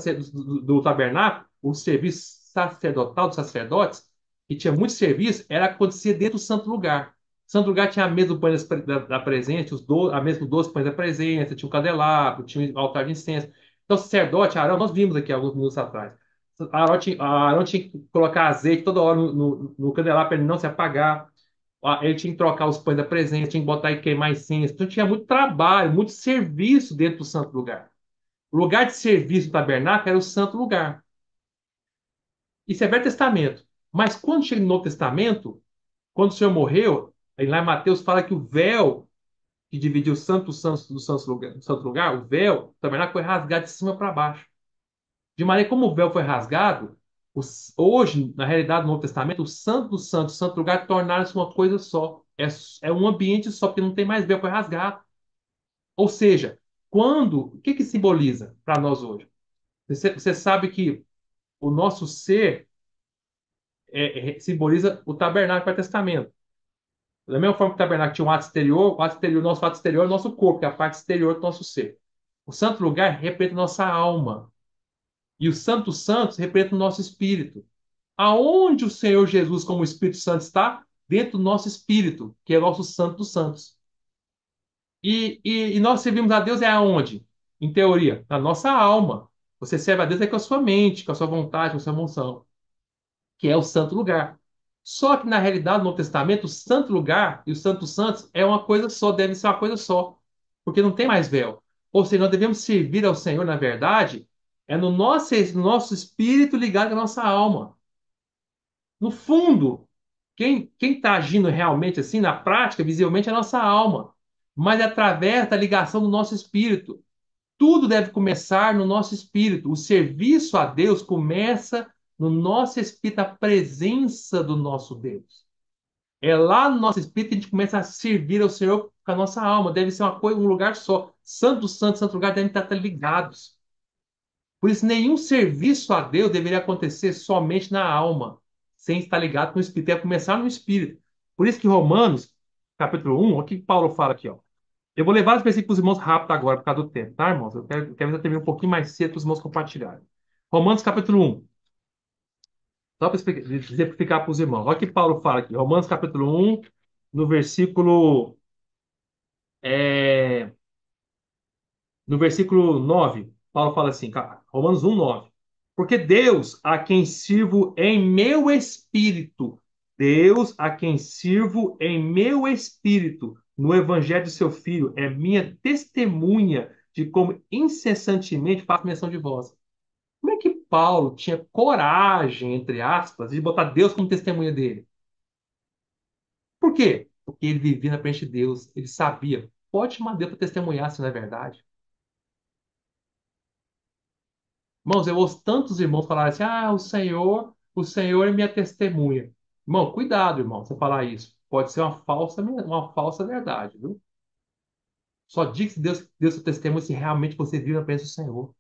do tabernáculo, o serviço sacerdotal dos sacerdotes, que tinha muito serviço, era acontecia dentro do santo lugar. O santo lugar tinha a mesa do pão da presença, a mesa dos 12 pães da presença, tinha um candelabro, tinha um altar de incenso. Então, o sacerdote, Arão, nós vimos aqui alguns minutos atrás. Arão tinha que colocar azeite toda hora no candelabro para ele não se apagar. Ele tinha que trocar os pães da presença, tinha que botar e queimar incenso. Então tinha muito trabalho, muito serviço dentro do santo lugar. O lugar de serviço do tabernáculo era o santo lugar. Isso é Velho Testamento. Mas quando chega no Novo Testamento, quando o Senhor morreu, aí lá em Mateus fala que o véu que dividia o santo dos santos do santo lugar, o véu do tabernáculo foi rasgado de cima para baixo. De maneira como o véu foi rasgado, hoje, na realidade, no Novo Testamento, o santo dos santos, o santo lugar, tornaram-se uma coisa só. É um ambiente só, porque não tem mais véu, foi rasgado. Ou seja, o que simboliza para nós hoje? Você sabe que o nosso ser simboliza o tabernáculo para o testamento. Da mesma forma que o tabernáculo tinha um ato exterior, nosso ato exterior é o nosso corpo, que é a parte exterior do nosso ser. O santo lugar representa a nossa alma. E o Santo dos Santos representa o nosso espírito. Aonde o Senhor Jesus, como Espírito Santo, está? Dentro do nosso espírito, que é o nosso Santo dos Santos. E nós servimos a Deus é aonde? Em teoria, na nossa alma. Você serve a Deus é com a sua mente, com a sua vontade, com a sua emoção, que é o santo lugar. Só que na realidade, no Novo Testamento, o santo lugar e o santo dos santos é uma coisa só, deve ser uma coisa só, porque não tem mais véu. Ou seja, nós devemos servir ao Senhor, na verdade, no nosso espírito ligado à nossa alma. No fundo, quem está agindo realmente assim, na prática, visivelmente, é a nossa alma. Mas é através da ligação do nosso espírito. Tudo deve começar no nosso espírito. O serviço a Deus começa no nosso espírito, a presença do nosso Deus. É lá no nosso espírito que a gente começa a servir ao Senhor com a nossa alma. Deve ser uma coisa, um lugar só. Santo, santo, santo lugar devem estar ligados. Por isso, nenhum serviço a Deus deveria acontecer somente na alma, sem estar ligado com o Espírito. Deve começar no Espírito. Por isso que Romanos, capítulo 1, o que Paulo fala aqui, ó. Eu vou levar os versículos para os irmãos rápido agora, por causa do tempo, tá, irmãos? Eu quero ver eu terminar um pouquinho mais cedo para os irmãos compartilharem. Romanos, capítulo 1. Só para exemplificar para os irmãos. Olha o que Paulo fala aqui. Romanos, capítulo 1, no versículo, no versículo 9. Paulo fala assim, Romanos 1, 9. Porque Deus, a quem sirvo em meu espírito, Deus, a quem sirvo em meu espírito, no evangelho de seu Filho, é minha testemunha de como incessantemente faço menção de vós. Como é que Paulo tinha coragem, entre aspas, de botar Deus como testemunha dele? Por quê? Porque ele vivia na frente de Deus. Ele sabia. Pode chamar Deus para testemunhar se não é verdade. Irmãos, eu ouço tantos irmãos falarem assim: ah, o Senhor é minha testemunha. Irmão, cuidado, irmão, você falar isso. Pode ser uma falsa verdade, viu? Só diga que Deus é testemunha se realmente você vive na presença do Senhor.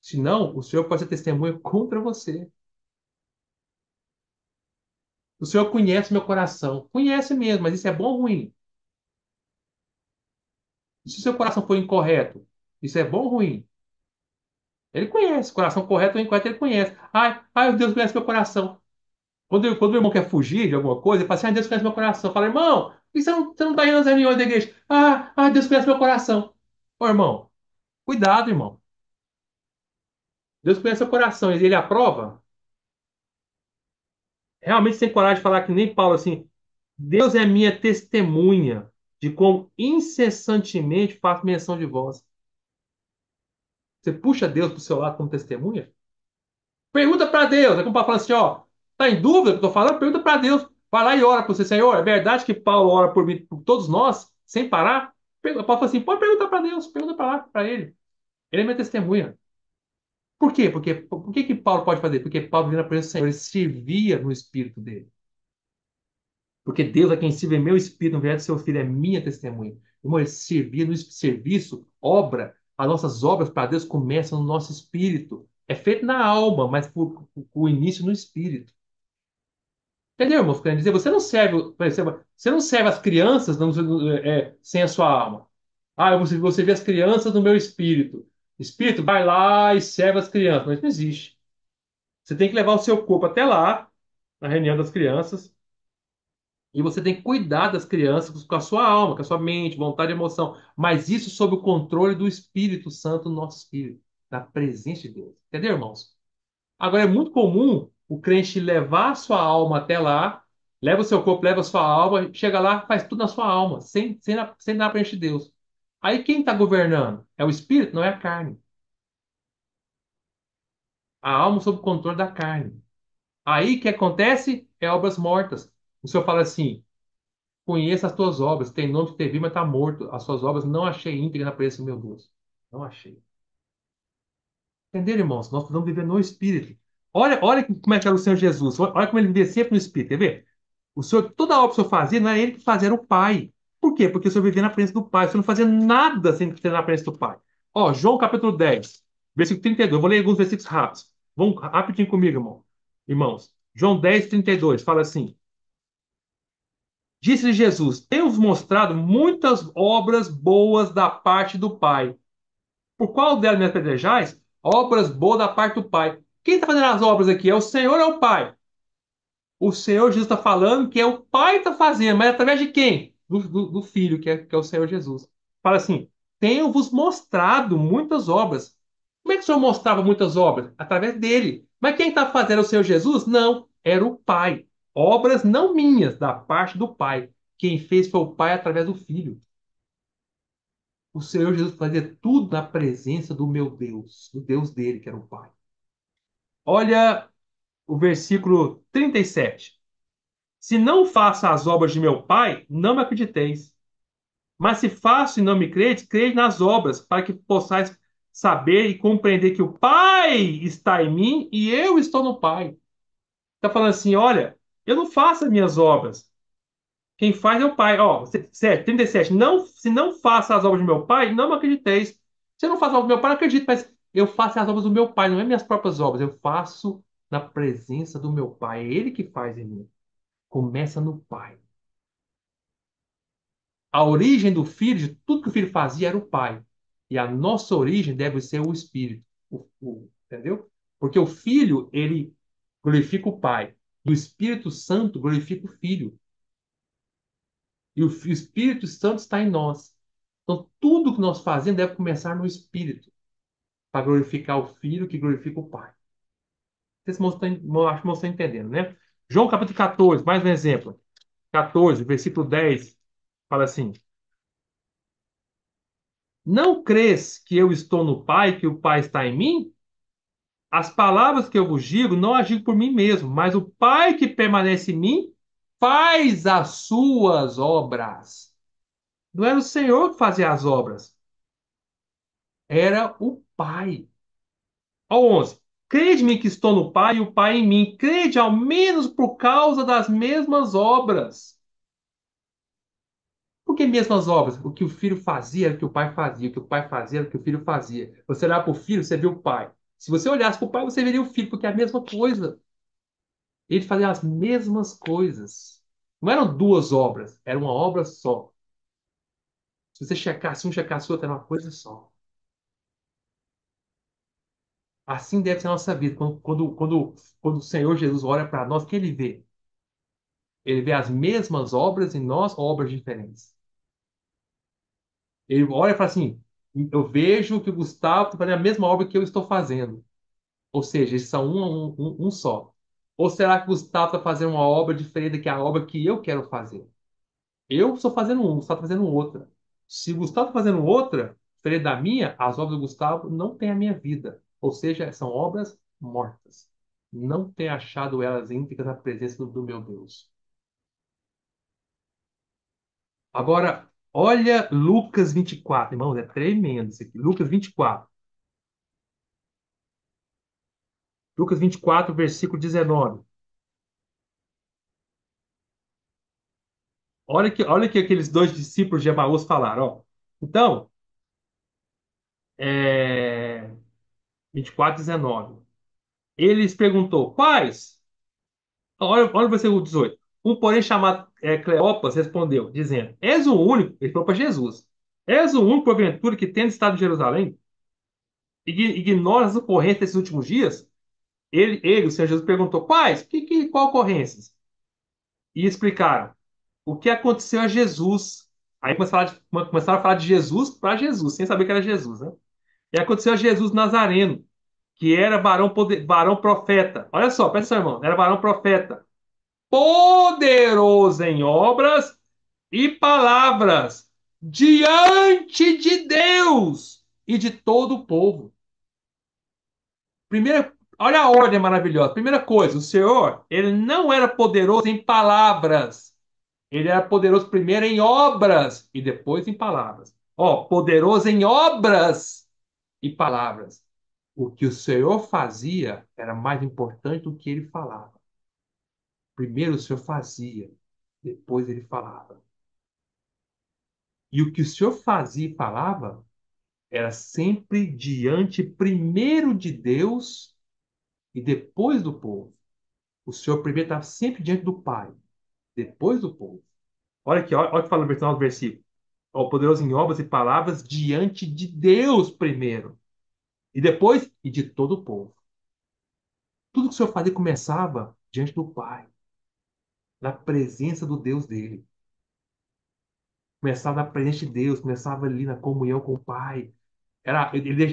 Senão, o Senhor pode ser testemunha contra você. O Senhor conhece meu coração. Conhece mesmo, mas isso é bom ou ruim? E se o seu coração for incorreto, isso é bom ou ruim? Ele conhece. Coração correto ou incorreto, ele conhece. Ai, Deus conhece meu coração. Quando o irmão quer fugir de alguma coisa, ele fala assim: Deus conhece meu coração. Fala, irmão, e você não está indo nas reuniões da igreja? Deus conhece meu coração. Ô, irmão, cuidado, irmão. Deus conhece seu coração. Ele aprova. Realmente você tem coragem de falar que nem Paulo, assim: Deus é minha testemunha de como incessantemente faço menção de vós. Você puxa Deus para o seu lado como testemunha? Pergunta para Deus. É como Paulo fala assim: ó, tá em dúvida do que eu tô falando? Pergunta para Deus. Vai lá e ora para você, Senhor. É verdade que Paulo ora por mim, por todos nós, sem parar? Paulo fala assim: pode perguntar para Deus, pergunta para lá, para ele. Ele é minha testemunha. Por quê? Por que que Paulo pode fazer? Porque Paulo vivia na presença do Senhor, ele servia no espírito dele. Porque Deus é quem serve meu espírito, no verdade, seu filho é minha testemunha. Irmão, ele servia no serviço, obra. As nossas obras para Deus começam no nosso espírito. É feito na alma, mas por o início no espírito. Entendeu, irmão? Querendo dizer, você não serve, você não serve as crianças sem a sua alma. Você vê as crianças no meu espírito. Espírito, vai lá e serve as crianças. Mas não existe. Você tem que levar o seu corpo até lá, na reunião das crianças, e você tem que cuidar das crianças com a sua alma, com a sua mente, vontade e emoção. Mas isso sob o controle do Espírito Santo no nosso espírito, na presença de Deus. Entendeu, irmãos? Agora, é muito comum o crente levar a sua alma até lá, leva o seu corpo, leva a sua alma, chega lá, faz tudo na sua alma, sem dar frente de Deus. Aí quem está governando? É o espírito, não é a carne. A alma sob o controle da carne. Aí o que acontece é obras mortas. O Senhor fala assim: conheça as tuas obras, tem nome que te vi, mas está morto. As suas obras não achei íntegra na presença do meu Deus. Não achei. Entenderam, irmãos? Nós precisamos viver no Espírito. Olha como é que era o Senhor Jesus. Olha como ele vivia sempre no Espírito. Quer ver? O Senhor, toda a obra que o Senhor fazia, não era ele que fazia, era o Pai. Por quê? Porque o Senhor vivia na presença do Pai. O Senhor não fazia nada sem ser na presença do Pai. Ó, João capítulo 10, versículo 32. Eu vou ler alguns versículos rápidos. Vamos rapidinho comigo, irmão. Irmãos. João 10, 32. Fala assim: disse-lhe Jesus: tenho-vos mostrado muitas obras boas da parte do Pai. Por qual delas me apedrejais? Obras boas da parte do Pai. Quem está fazendo as obras aqui? É o Senhor ou é o Pai? O Senhor Jesus está falando que é o Pai que está fazendo, mas através de quem? Do Filho, que é o Senhor Jesus. Fala assim: tenho-vos mostrado muitas obras. Como é que o Senhor mostrava muitas obras? Através dele. Mas quem está fazendo é o Senhor Jesus? Não, era o Pai. Obras não minhas, da parte do Pai. Quem fez foi o Pai através do Filho. O Senhor Jesus fazia tudo na presença do meu Deus, do Deus dele, que era o Pai. Olha o versículo 37. Se não faço as obras de meu Pai, não me acrediteis. Mas se faço e não me credes, crede nas obras, para que possais saber e compreender que o Pai está em mim e eu estou no Pai. Está falando assim: olha, eu não faço as minhas obras. Quem faz é o Pai. Ó, 37. Não, se não faço as obras do meu Pai, não me acrediteis. Se eu não faço as obras do meu Pai, não acredito, mas eu faço as obras do meu Pai, não é minhas próprias obras. Eu faço na presença do meu Pai. É Ele que faz em mim. Começa no Pai. A origem do filho, de tudo que o filho fazia, era o pai. E a nossa origem deve ser o espírito. Entendeu? Porque o filho, ele glorifica o pai. E o Espírito Santo glorifica o filho. E o Espírito Santo está em nós. Então, tudo que nós fazemos deve começar no espírito. para glorificar o Filho que glorifica o Pai. Vocês acho que não estão entendendo, né? João capítulo 14, mais um exemplo. 14, versículo 10, fala assim: Não crês que eu estou no Pai, e que o Pai está em mim? As palavras que eu vos digo, não as digo por mim mesmo, mas o Pai que permanece em mim faz as suas obras. Não era o Senhor que fazia as obras, era o Pai. Ao 11. Crede-me que estou no Pai e o Pai em mim. Crede ao menos por causa das mesmas obras. Por que mesmas obras? O que o filho fazia era o que o pai fazia. O que o pai fazia era o que o filho fazia. Você olhar para o filho, você vê o pai. Se você olhasse para o pai, você veria o filho, porque é a mesma coisa. Ele fazia as mesmas coisas. Não eram duas obras, era uma obra só. Se você checasse um, checasse outro, era uma coisa só. Assim deve ser a nossa vida. Quando o Senhor Jesus olha para nós, o que ele vê? Ele vê as mesmas obras em nós, obras diferentes. Ele olha e fala assim: eu vejo que o Gustavo está fazendo a mesma obra que eu estou fazendo. Ou seja, eles são um só. Ou será que o Gustavo está fazendo uma obra diferente que a obra que eu quero fazer? Eu estou fazendo um, o Gustavo está fazendo outra. Se o Gustavo está fazendo outra, diferente da minha, as obras do Gustavo não têm a minha vida. Ou seja, são obras mortas. Não tenho achado elas íntegras na presença do meu Deus. Agora, olha Lucas 24, irmãos, é tremendo isso aqui. Lucas 24. Lucas 24, versículo 19. Olha que aqueles dois discípulos de Emaús falaram, ó. Então, 24, 19. Eles perguntou, quais? Olha o versículo 18. Um, porém, chamado Cleopas, respondeu, dizendo, És o único, ele falou para Jesus, és o único, porventura, que tendo estado em Jerusalém, ignoras as ocorrências desses últimos dias? O Senhor Jesus, perguntou, quais? Qual ocorrências? E explicaram o que aconteceu a Jesus. Aí começaram a falar de Jesus para Jesus, sem saber que era Jesus, né? E aconteceu a Jesus Nazareno, que era varão profeta. Olha só, presta atenção, irmão. Era varão profeta. Poderoso em obras e palavras diante de Deus e de todo o povo. Primeira, olha a ordem maravilhosa. Primeira coisa, o Senhor, ele não era poderoso em palavras. Ele era poderoso primeiro em obras e depois em palavras. Ó, poderoso em obras e palavras. O que o Senhor fazia era mais importante do que ele falava. Primeiro o Senhor fazia, depois ele falava. E o que o Senhor fazia e falava era sempre diante primeiro de Deus e depois do povo. O Senhor primeiro estava sempre diante do Pai, depois do povo. Olha aqui, olha o que fala no final do versículo. Ó, poderoso em obras e palavras diante de Deus primeiro. E depois, e de todo o povo. Tudo que o Senhor fazia começava diante do Pai, na presença do Deus dele. Começava na presença de Deus, começava ali na comunhão com o Pai.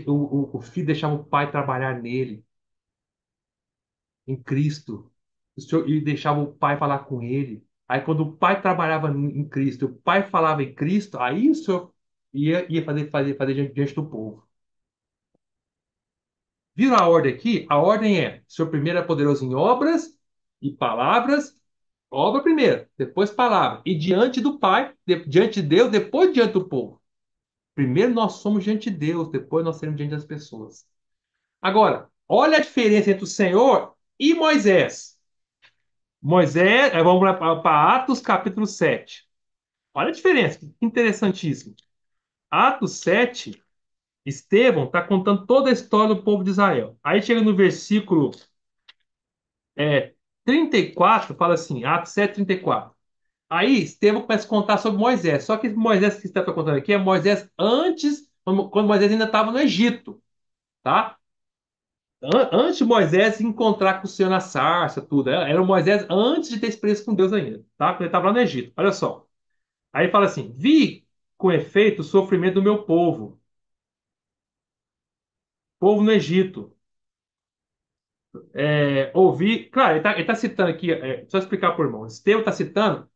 O filho deixava o Pai trabalhar nele, em Cristo. E deixava o Pai falar com ele. Aí, quando o Pai trabalhava em Cristo, o Pai falava em Cristo, aí o Senhor ia fazer diante do povo. Viram a ordem aqui? A ordem é: o Senhor primeiro é poderoso em obras e palavras. Obra primeiro, depois palavra. E diante do Pai, diante de Deus, depois diante do povo. Primeiro nós somos diante de Deus, depois nós seremos diante das pessoas. Agora, olha a diferença entre o Senhor e Moisés. Moisés, vamos lá para Atos capítulo 7. Olha a diferença, interessantíssimo. Atos 7, Estevão está contando toda a história do povo de Israel. Aí chega no versículo é, 34, fala assim, Atos 7, 34. Aí Estevão começa a contar sobre Moisés. Só que Moisés que Estevão está contando aqui é Moisés antes, quando Moisés ainda estava no Egito, tá? Antes de Moisés se encontrar com o Senhor na sarça, tudo. Era o Moisés antes de ter experiência com Deus ainda, tá? Quando ele estava lá no Egito. Olha só. Aí ele fala assim: Vi com efeito o sofrimento do meu povo. povo no Egito. Ouvir. Claro, ele tá citando aqui, só explicar por irmão. Estevão está citando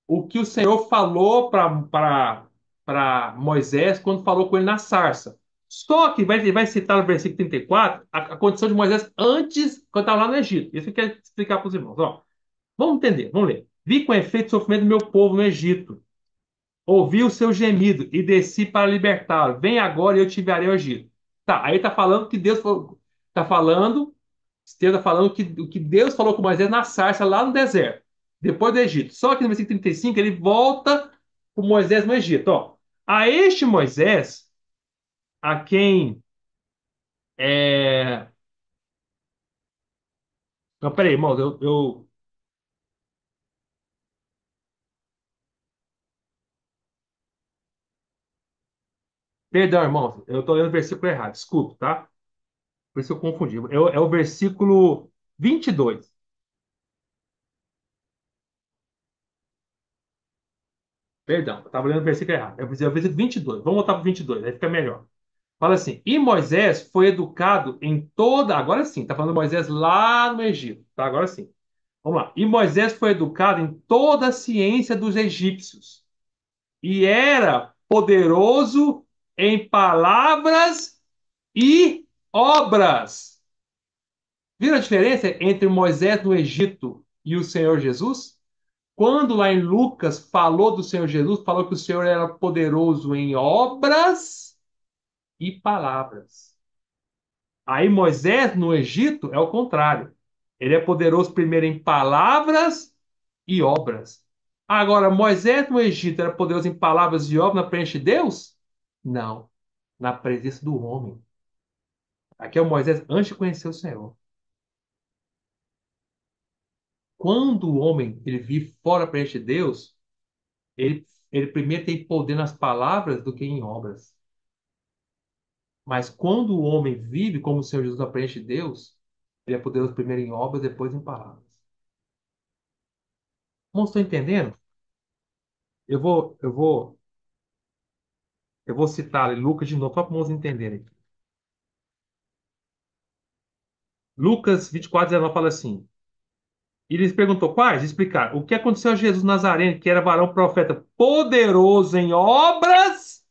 o que o Senhor falou para Moisés quando falou com ele na sarça. Só que ele vai citar no versículo 34 a condição de Moisés antes, quando estava lá no Egito. Isso eu quero explicar para os irmãos. Ó, vamos entender, vamos ler. Vi com efeito o sofrimento do meu povo no Egito. Ouvi o seu gemido e desci para libertá-lo. Vem agora e eu te enviarei ao Egito. Tá, aí tá falando que Deus falou, tá falando, Estevam tá falando que o que Deus falou com Moisés na sarça lá no deserto, depois do Egito. Só que no versículo 35 ele volta com Moisés no Egito, ó. A este Moisés, a quem é... Não, peraí, irmãos, Perdão, irmãos, eu tô lendo o versículo errado, desculpe, tá? Por isso eu confundi. É o versículo 22. Perdão, eu estava lendo o versículo errado. Eu precisei o versículo 22. Vamos voltar para o 22, aí fica melhor. Fala assim: E Moisés foi educado em toda. Agora sim, está falando de Moisés lá no Egito. Tá? Agora sim. Vamos lá. E Moisés foi educado em toda a ciência dos egípcios. E era poderoso em palavras e obras. Viram a diferença entre Moisés no Egito e o Senhor Jesus? Quando lá em Lucas falou do Senhor Jesus, falou que o Senhor era poderoso em obras e palavras. Aí Moisés no Egito é o contrário. Ele é poderoso primeiro em palavras e obras. Agora, Moisés no Egito era poderoso em palavras e obras na presença de Deus? Não, na presença do homem. Aqui é o Moisés antes de conhecer o Senhor. Quando o homem ele vive fora da presença de Deus, ele primeiro tem poder nas palavras do que em obras. Mas quando o homem vive como o Senhor Jesus aprende de Deus, ele é poderoso primeiro em obras, depois em palavras. Não estou entendendo? Eu vou, eu vou, eu vou citar ali Lucas de novo, só para os entenderem. Lucas 24:19 fala assim: E lhes perguntou quais? Explicar. O que aconteceu a Jesus Nazareno, que era varão profeta, poderoso em obras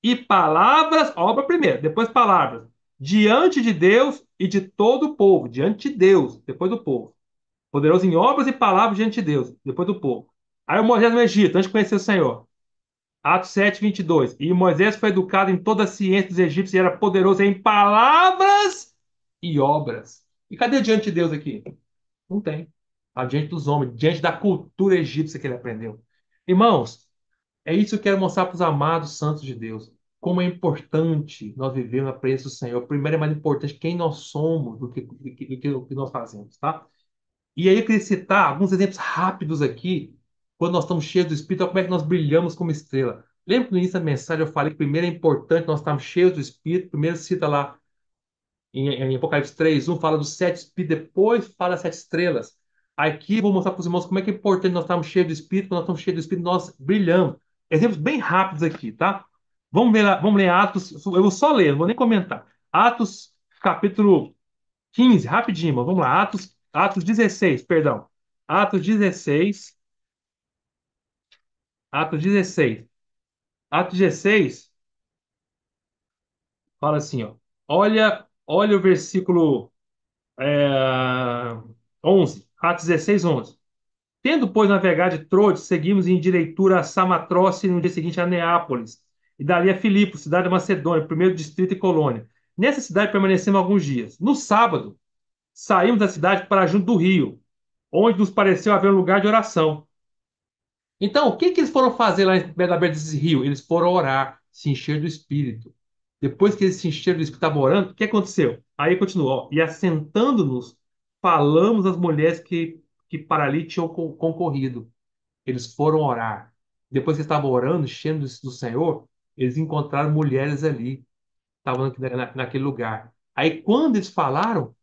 e palavras, obra primeiro, depois palavras, diante de Deus e de todo o povo, diante de Deus, depois do povo. Poderoso em obras e palavras diante de Deus, depois do povo. Aí o Moisés no Egito, antes de conhecer o Senhor. Atos 7:22. E Moisés foi educado em toda a ciência dos egípcios e era poderoso em palavras e obras. E cadê diante de Deus aqui? Não tem. Tá diante dos homens, diante da cultura egípcia que ele aprendeu. Irmãos, é isso que eu quero mostrar para os amados santos de Deus. Como é importante nós vivermos na presença do Senhor. Primeiro é mais importante quem nós somos do que nós fazemos, tá? E aí eu queria citar alguns exemplos rápidos aqui, quando nós estamos cheios do Espírito, olha como é que nós brilhamos como estrela. Lembra que no início da mensagem eu falei que primeiro é importante nós estarmos cheios do Espírito, primeiro cita lá em Apocalipse 3:1 fala dos sete Espíritos, depois fala das sete estrelas. Aqui eu vou mostrar para os irmãos como é que é importante nós estarmos cheios do Espírito, quando nós estamos cheios do Espírito, nós brilhamos. Exemplos bem rápidos aqui, tá? Vamos ler Atos, eu vou só ler, não vou nem comentar. Atos, capítulo 15, rapidinho, irmão. Vamos lá. Atos 16, perdão. Atos 16. Atos 16. Atos 16 fala assim, ó. Olha o versículo é, 11. Atos 16, 11. Tendo, pois, navegado de Troade, seguimos em direitura a Samatroce e no dia seguinte a Neápolis. E dali a Filipe, cidade da Macedônia, primeiro distrito e colônia. Nessa cidade permanecemos alguns dias. No sábado, saímos da cidade para junto do rio, onde nos pareceu haver um lugar de oração. Então, o que que eles foram fazer lá na beira desse rio? Eles foram orar, se encher do Espírito. Depois que eles se encheram do Espírito, estavam orando, o que aconteceu? Aí continuou, ó, e assentando-nos, falamos às mulheres que para ali tinham concorrido. Eles foram orar. Depois que estavam orando, enchendo do Senhor, eles encontraram mulheres ali, estavam naquele lugar. Aí, quando eles falaram,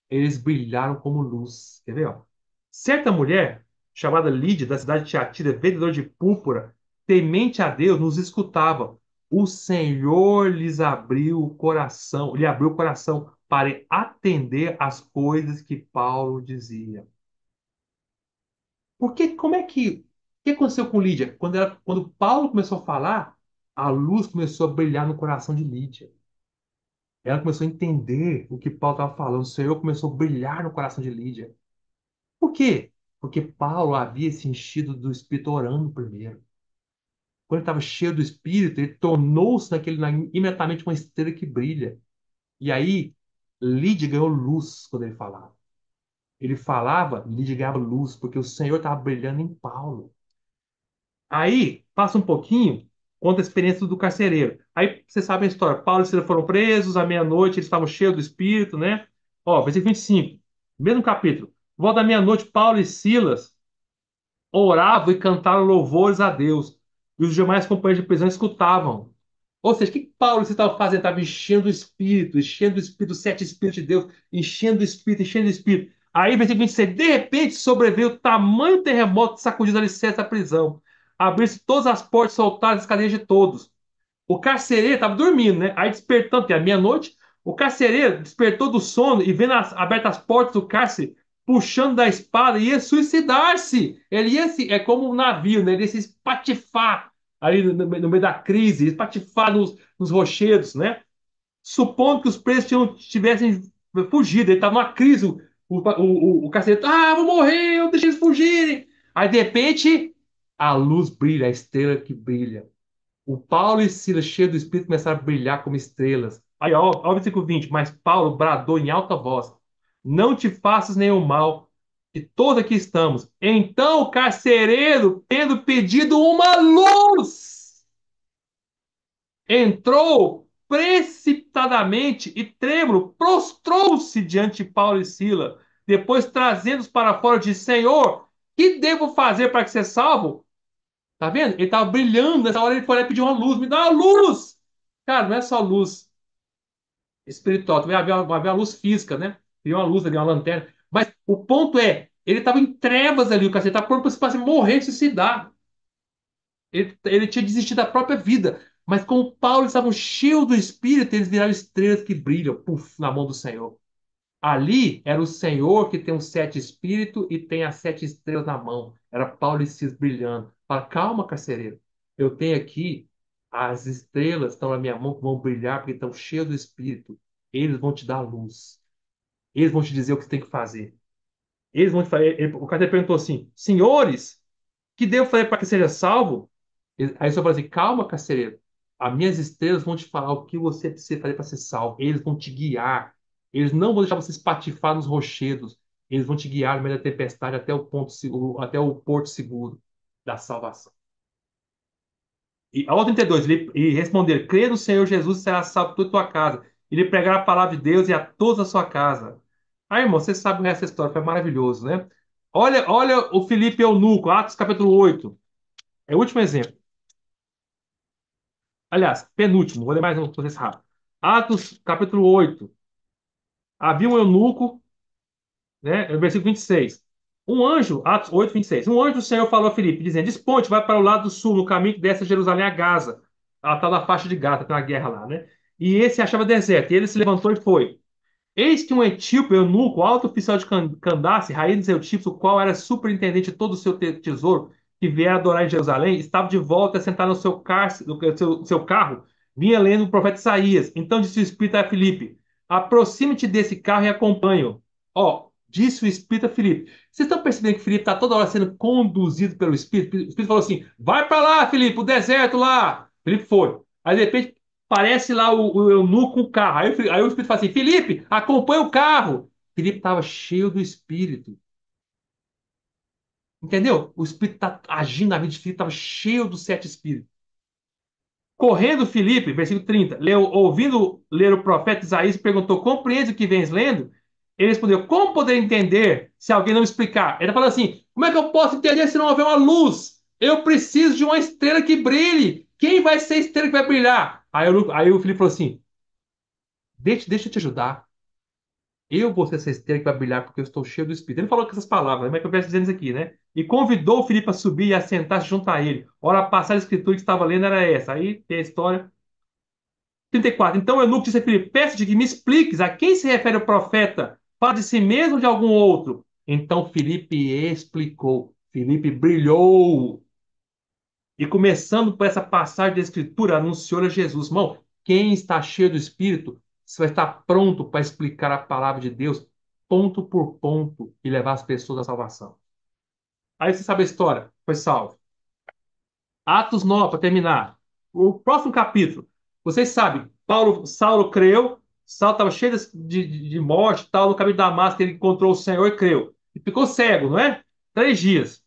eles brilharam como luz. Quer ver, ó? Certa mulher, chamada Lídia, da cidade de Tiatira, vendedora de púrpura, temente a Deus, nos escutava. o Senhor lhes abriu o coração, lhe abriu o coração para atender às coisas que Paulo dizia. Porque como é o que aconteceu com Lídia? Quando Paulo começou a falar, a luz começou a brilhar no coração de Lídia. Ela começou a entender o que Paulo estava falando. O Senhor começou a brilhar no coração de Lídia. Por quê? Porque Paulo havia se enchido do Espírito orando primeiro. Quando ele estava cheio do Espírito, ele tornou-se imediatamente uma estrela que brilha. E aí, Lídia ganhou luz quando ele falava. Ele falava, Lídia ganhava luz, porque o Senhor estava brilhando em Paulo. Aí, passa um pouquinho, conta a experiência do carcereiro. Aí, você sabe a história. Paulo e Silas foram presos, à meia-noite eles estavam cheios do Espírito, né? Ó, versículo 25, mesmo capítulo. Volta da meia-noite, Paulo e Silas oravam e cantaram louvores a Deus. E os demais companheiros de prisão escutavam. Ou seja, o que Paulo estava fazendo? Estava enchendo o Espírito, os sete Espíritos de Deus, enchendo o Espírito, enchendo o Espírito. Aí, versículo 26, de repente sobreveio tamanho terremoto que sacudiu os alicerces da prisão. Abriu-se todas as portas, soltaram as cadeias de todos. O carcereiro estava dormindo, né? Aí despertando, que é meia-noite, o carcereiro despertou do sono e vendo abertas as portas do cárcere, puxando da espada, ia suicidar-se. Ele ia se, é como um navio, né? Ele ia se espatifar ali no meio da crise, espatifar nos rochedos, né? Supondo que os presos tivessem fugido, ele estava numa crise, o carcereiro, vou morrer, eu deixei eles fugirem. Aí, de repente, a luz brilha, a estrela que brilha. O Paulo e Silas, cheios do Espírito, começaram a brilhar como estrelas. Aí, ó, o versículo 20. Mas Paulo bradou em alta voz: Não te faças nenhum mal, que todos aqui estamos. Então o carcereiro, tendo pedido uma luz, entrou precipitadamente e trêmulo, prostrou-se diante de Paulo e Silas. Depois, trazendo-os para fora, disse: Senhor, que devo fazer para que seja salvo? Tá vendo? Ele tava brilhando, nessa hora ele foi lá e pediu uma luz. Me dá uma luz! Cara, não é só luz espiritual, também havia uma luz física, né? Tem uma luz ali, uma lanterna. Mas o ponto é, ele tava em trevas ali, o cacete tava pronto para se morrer, se suicidar. Ele tinha desistido da própria vida. Mas como Paulo estavam cheios do Espírito, eles viraram estrelas que brilham, puf, na mão do Senhor. Ali era o Senhor que tem os sete espíritos e tem as sete estrelas na mão. Era Paulo e Cis brilhando. Fala, calma, carcereiro. Eu tenho aqui as estrelas estão na minha mão que vão brilhar porque estão cheias do Espírito. Eles vão te dar luz. Eles vão te dizer o que você tem que fazer. Eles vão te fazer. O carcereiro perguntou assim: Senhores, que devo fazer para que seja salvo? Aí o senhor fala assim: Calma, carcereiro. As minhas estrelas vão te falar o que você precisa fazer para ser salvo. Eles vão te guiar. Eles não vão deixar você espatifar nos rochedos. Eles vão te guiar no meio da tempestade até o ponto seguro, até o porto seguro da salvação. E ao 32, e responder: Crê no Senhor Jesus e será salvo toda a tua casa. E lhe pregar a palavra de Deus e a toda a sua casa. Aí, irmão, você sabe o resto da história, foi maravilhoso, né? Olha o Filipe Eunuco, Atos capítulo 8. É o último exemplo. Aliás, penúltimo, vou ler mais um, vou fazer isso rápido. Atos, capítulo 8. Havia um eunuco, né? Versículo 26. Um anjo, Atos 8, 26. Um anjo do Senhor falou a Filipe, dizendo: Desponte, vai para o lado do sul, no caminho que desce a Jerusalém a Gaza. A tal da faixa de Gaza, tem uma guerra lá, né? E esse achava deserto. E ele se levantou e foi. Eis que um etíope, eunuco, alto oficial de Candace, raiz dos etíopes, o qual era superintendente de todo o seu tesouro, que viera adorar em Jerusalém, estava de volta sentado no seu carro, vinha lendo o profeta Isaías. Então disse o Espírito a Filipe: Aproxime-te desse carro e acompanhe-o. Ó, disse o Espírito a Filipe. Vocês estão percebendo que Filipe está toda hora sendo conduzido pelo Espírito? O Espírito falou assim: Vai para lá, Filipe, o deserto lá. Filipe foi. Aí de repente parece lá o eunuco com o carro. Aí o Espírito fala assim: Felipe, acompanha o carro. Felipe estava cheio do Espírito. Entendeu? O Espírito está agindo na vida de Felipe, estava cheio dos sete Espíritos. Correndo Felipe, versículo 30, ouvindo ler o profeta Isaías, perguntou: Compreende o que vens lendo? Ele respondeu: Como poder entender se alguém não explicar? Ele falou assim: Como é que eu posso entender se não houver uma luz? Eu preciso de uma estrela que brilhe. Quem vai ser a estrela que vai brilhar? Aí o Felipe falou assim: deixa eu te ajudar. Eu vou ser essa estrela que vai brilhar porque eu estou cheio do Espírito. Ele não falou com essas palavras, né? Mas é que eu peço dizendo isso aqui, né? E convidou o Filipe a subir e a sentar-se junto a ele. Ora, a passagem da escritura que estava lendo era essa. Aí tem a história, 34. Então o eunuco disse a Filipe: peço-te que me expliques a quem se refere o profeta. Fala de si mesmo ou de algum outro? Então Filipe explicou. Filipe brilhou. E começando por essa passagem da Escritura, anunciou a Jesus. Irmão, quem está cheio do Espírito, você vai estar pronto para explicar a palavra de Deus, ponto por ponto, e levar as pessoas à salvação. Aí você sabe a história, foi salvo. Atos 9, para terminar. O próximo capítulo. Vocês sabem, Saulo creu, Saulo estava cheio de morte, tal, no caminho de Damasco, ele encontrou o Senhor e creu. E ficou cego, não é? 3 dias.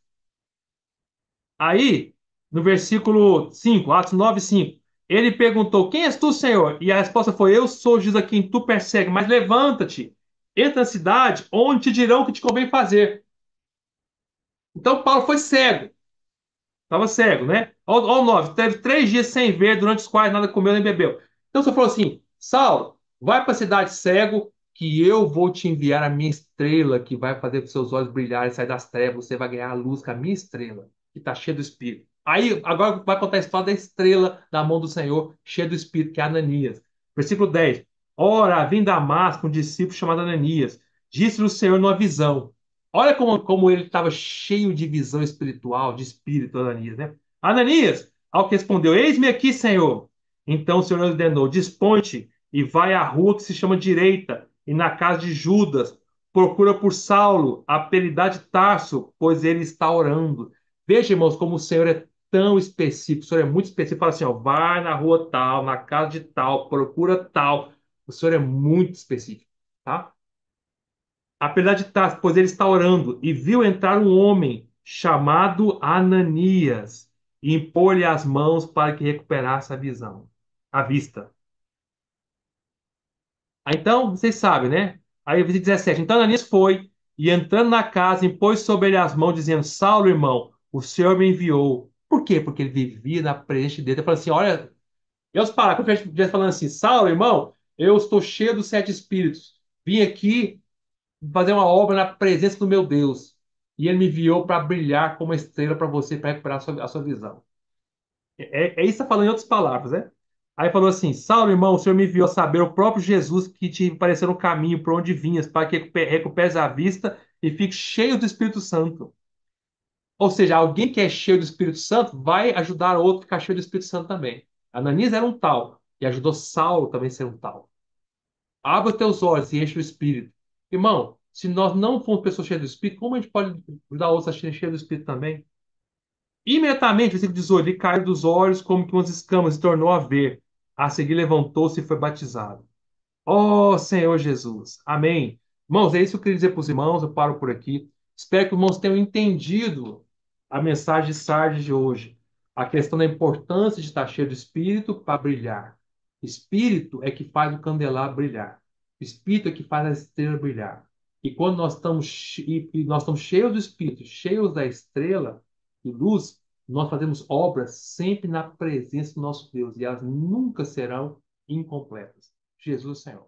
Aí, no versículo 5, Atos 9, 5, ele perguntou: quem és tu, Senhor? E a resposta foi: eu sou Jesus a quem tu persegue, mas levanta-te, entra na cidade, onde te dirão o que te convém fazer. Então, Paulo foi cego. Estava cego, né? Olha o 9. Teve 3 dias sem ver, durante os quais nada comeu nem bebeu. Então você falou assim: Saulo, vai para a cidade cego, que eu vou te enviar a minha estrela, que vai fazer com seus olhos brilharem, sair das trevas. Você vai ganhar a luz com a minha estrela, que está cheia do Espírito. Aí, agora vai contar a história da estrela na mão do Senhor, cheia do Espírito, que é Ananias. Versículo 10. Ora, vim Damasco, um discípulo chamado Ananias. Disse-lhe o Senhor numa visão. Olha como ele estava cheio de visão espiritual, de espírito, Ananias, né? Ananias, ao que respondeu: eis-me aqui, Senhor. Então o Senhor ordenou: dispõe-te e vai à rua que se chama Direita, e na casa de Judas, procura por Saulo, apelidado de Tarso, pois ele está orando. Veja, irmãos, como o Senhor é tão específico, o Senhor é muito específico. Fala assim: ó, vai na rua tal, na casa de tal, procura tal. O Senhor é muito específico, tá? Apesar de estar, pois ele está orando, e viu entrar um homem chamado Ananias, e impor-lhe as mãos para que recuperasse a visão, a vista. Então, vocês sabem, né? Aí, versículo 17. Então Ananias foi, e entrando na casa, impôs sobre ele as mãos, dizendo: Saulo, irmão, o Senhor me enviou. Por quê? Porque ele vivia na presença de Deus. Ele falou assim: olha, Deus para, quando estivesse falando assim: Saulo, irmão, eu estou cheio dos 7 espíritos. Vim aqui fazer uma obra na presença do meu Deus. E ele me enviou para brilhar como uma estrela para você, para recuperar a sua visão. É isso que está falando em outras palavras, né? Aí falou assim: Saulo, irmão, o Senhor me enviou a saber o próprio Jesus que te apareceu no caminho por onde vinhas, para que recuperes a vista e fique cheio do Espírito Santo. Ou seja, alguém que é cheio do Espírito Santo vai ajudar o outro a ficar cheio do Espírito Santo também. Ananias era um tal, e ajudou Saulo também a ser um tal. Abra os teus olhos e enche o Espírito. Irmão, se nós não formos pessoas cheias do Espírito, como a gente pode ajudar outros a serem cheios do Espírito também? Imediatamente, versículo 18, ele caiu dos olhos como que umas escamas e tornou a ver. A seguir levantou-se e foi batizado. Oh, Senhor Jesus. Amém. Irmãos, é isso que eu queria dizer para os irmãos. Eu paro por aqui. Espero que os irmãos tenham entendido a mensagem de Sardes de hoje. A questão da importância de estar cheio do Espírito para brilhar. Espírito é que faz o candelabro brilhar. Espírito é que faz a estrela brilhar. E quando nós estamos cheios do Espírito, cheios da estrela de luz, nós fazemos obras sempre na presença do nosso Deus. E elas nunca serão incompletas. Jesus, Senhor.